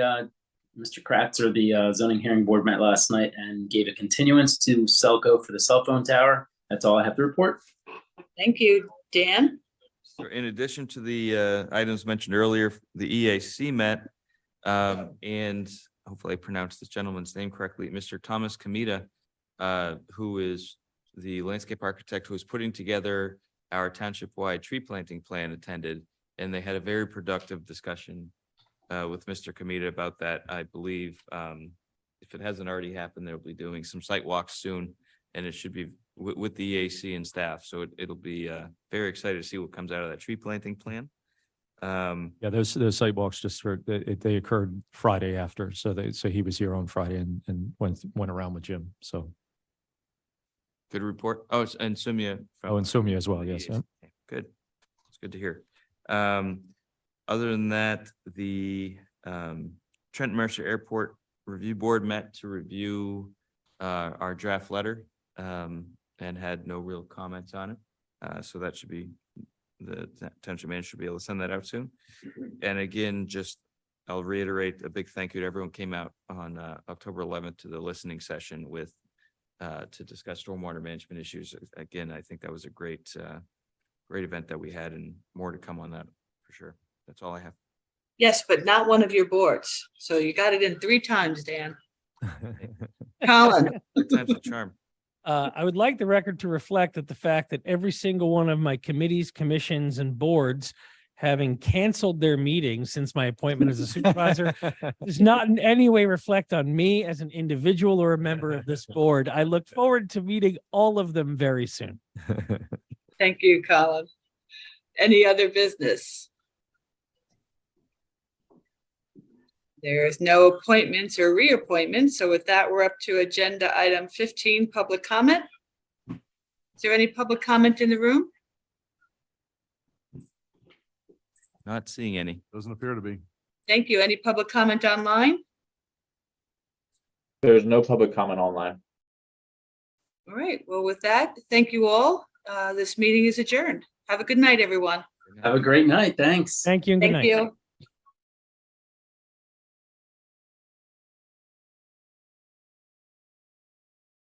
Mr. Kratzer, the zoning hearing board met last night and gave a continuance to Selco for the cell phone tower. That's all I have to report. Thank you. Dan? So in addition to the items mentioned earlier, the EAC met, and hopefully I pronounced this gentleman's name correctly, Mr. Thomas Kamita, who is the landscape architect who is putting together our township-wide tree planting plan, attended, and they had a very productive discussion with Mr. Kamita about that. I believe if it hasn't already happened, they'll be doing some site walks soon, and it should be with the EAC and staff. So it'll be very excited to see what comes out of that tree planting plan. Yeah, those sidewalks they occurred Friday after. So he was here on Friday and went around with Jim. So. Good report. Oh, and Sumya. And Sumya as well. Yes. Yeah. Good. It's good to hear. Other than that, the Trent Mercer Airport Review Board met to review our draft letter and had no real comments on it. So that should be, the township manager should be able to send that out soon. And again, I'll reiterate a big thank you to everyone who came out on October 11th to the listening session to discuss stormwater management issues. Again, I think that was a great event that we had, and more to come on that for sure. That's all I have. Yes, but not one of your boards. So you got it in 3 times, Dan. Colin? Good time's a charm. I would like the record to reflect that the fact that every single one of my committees, commissions, and boards having canceled their meetings since my appointment as a supervisor does not in any way reflect on me as an individual or a member of this board. I look forward to meeting all of them very soon. Thank you, Colin. Any other business? There's no appointments or reappointments. So with that, we're up to agenda item 15, public comment. Is there any public comment in the room? Not seeing any. Doesn't appear to be. Thank you. Any public comment online? There's no public comment online. All right. Well, with that, thank you all. This meeting is adjourned. Have a good night, everyone. Have a great night. Thanks. Thank you and good Thank night. you.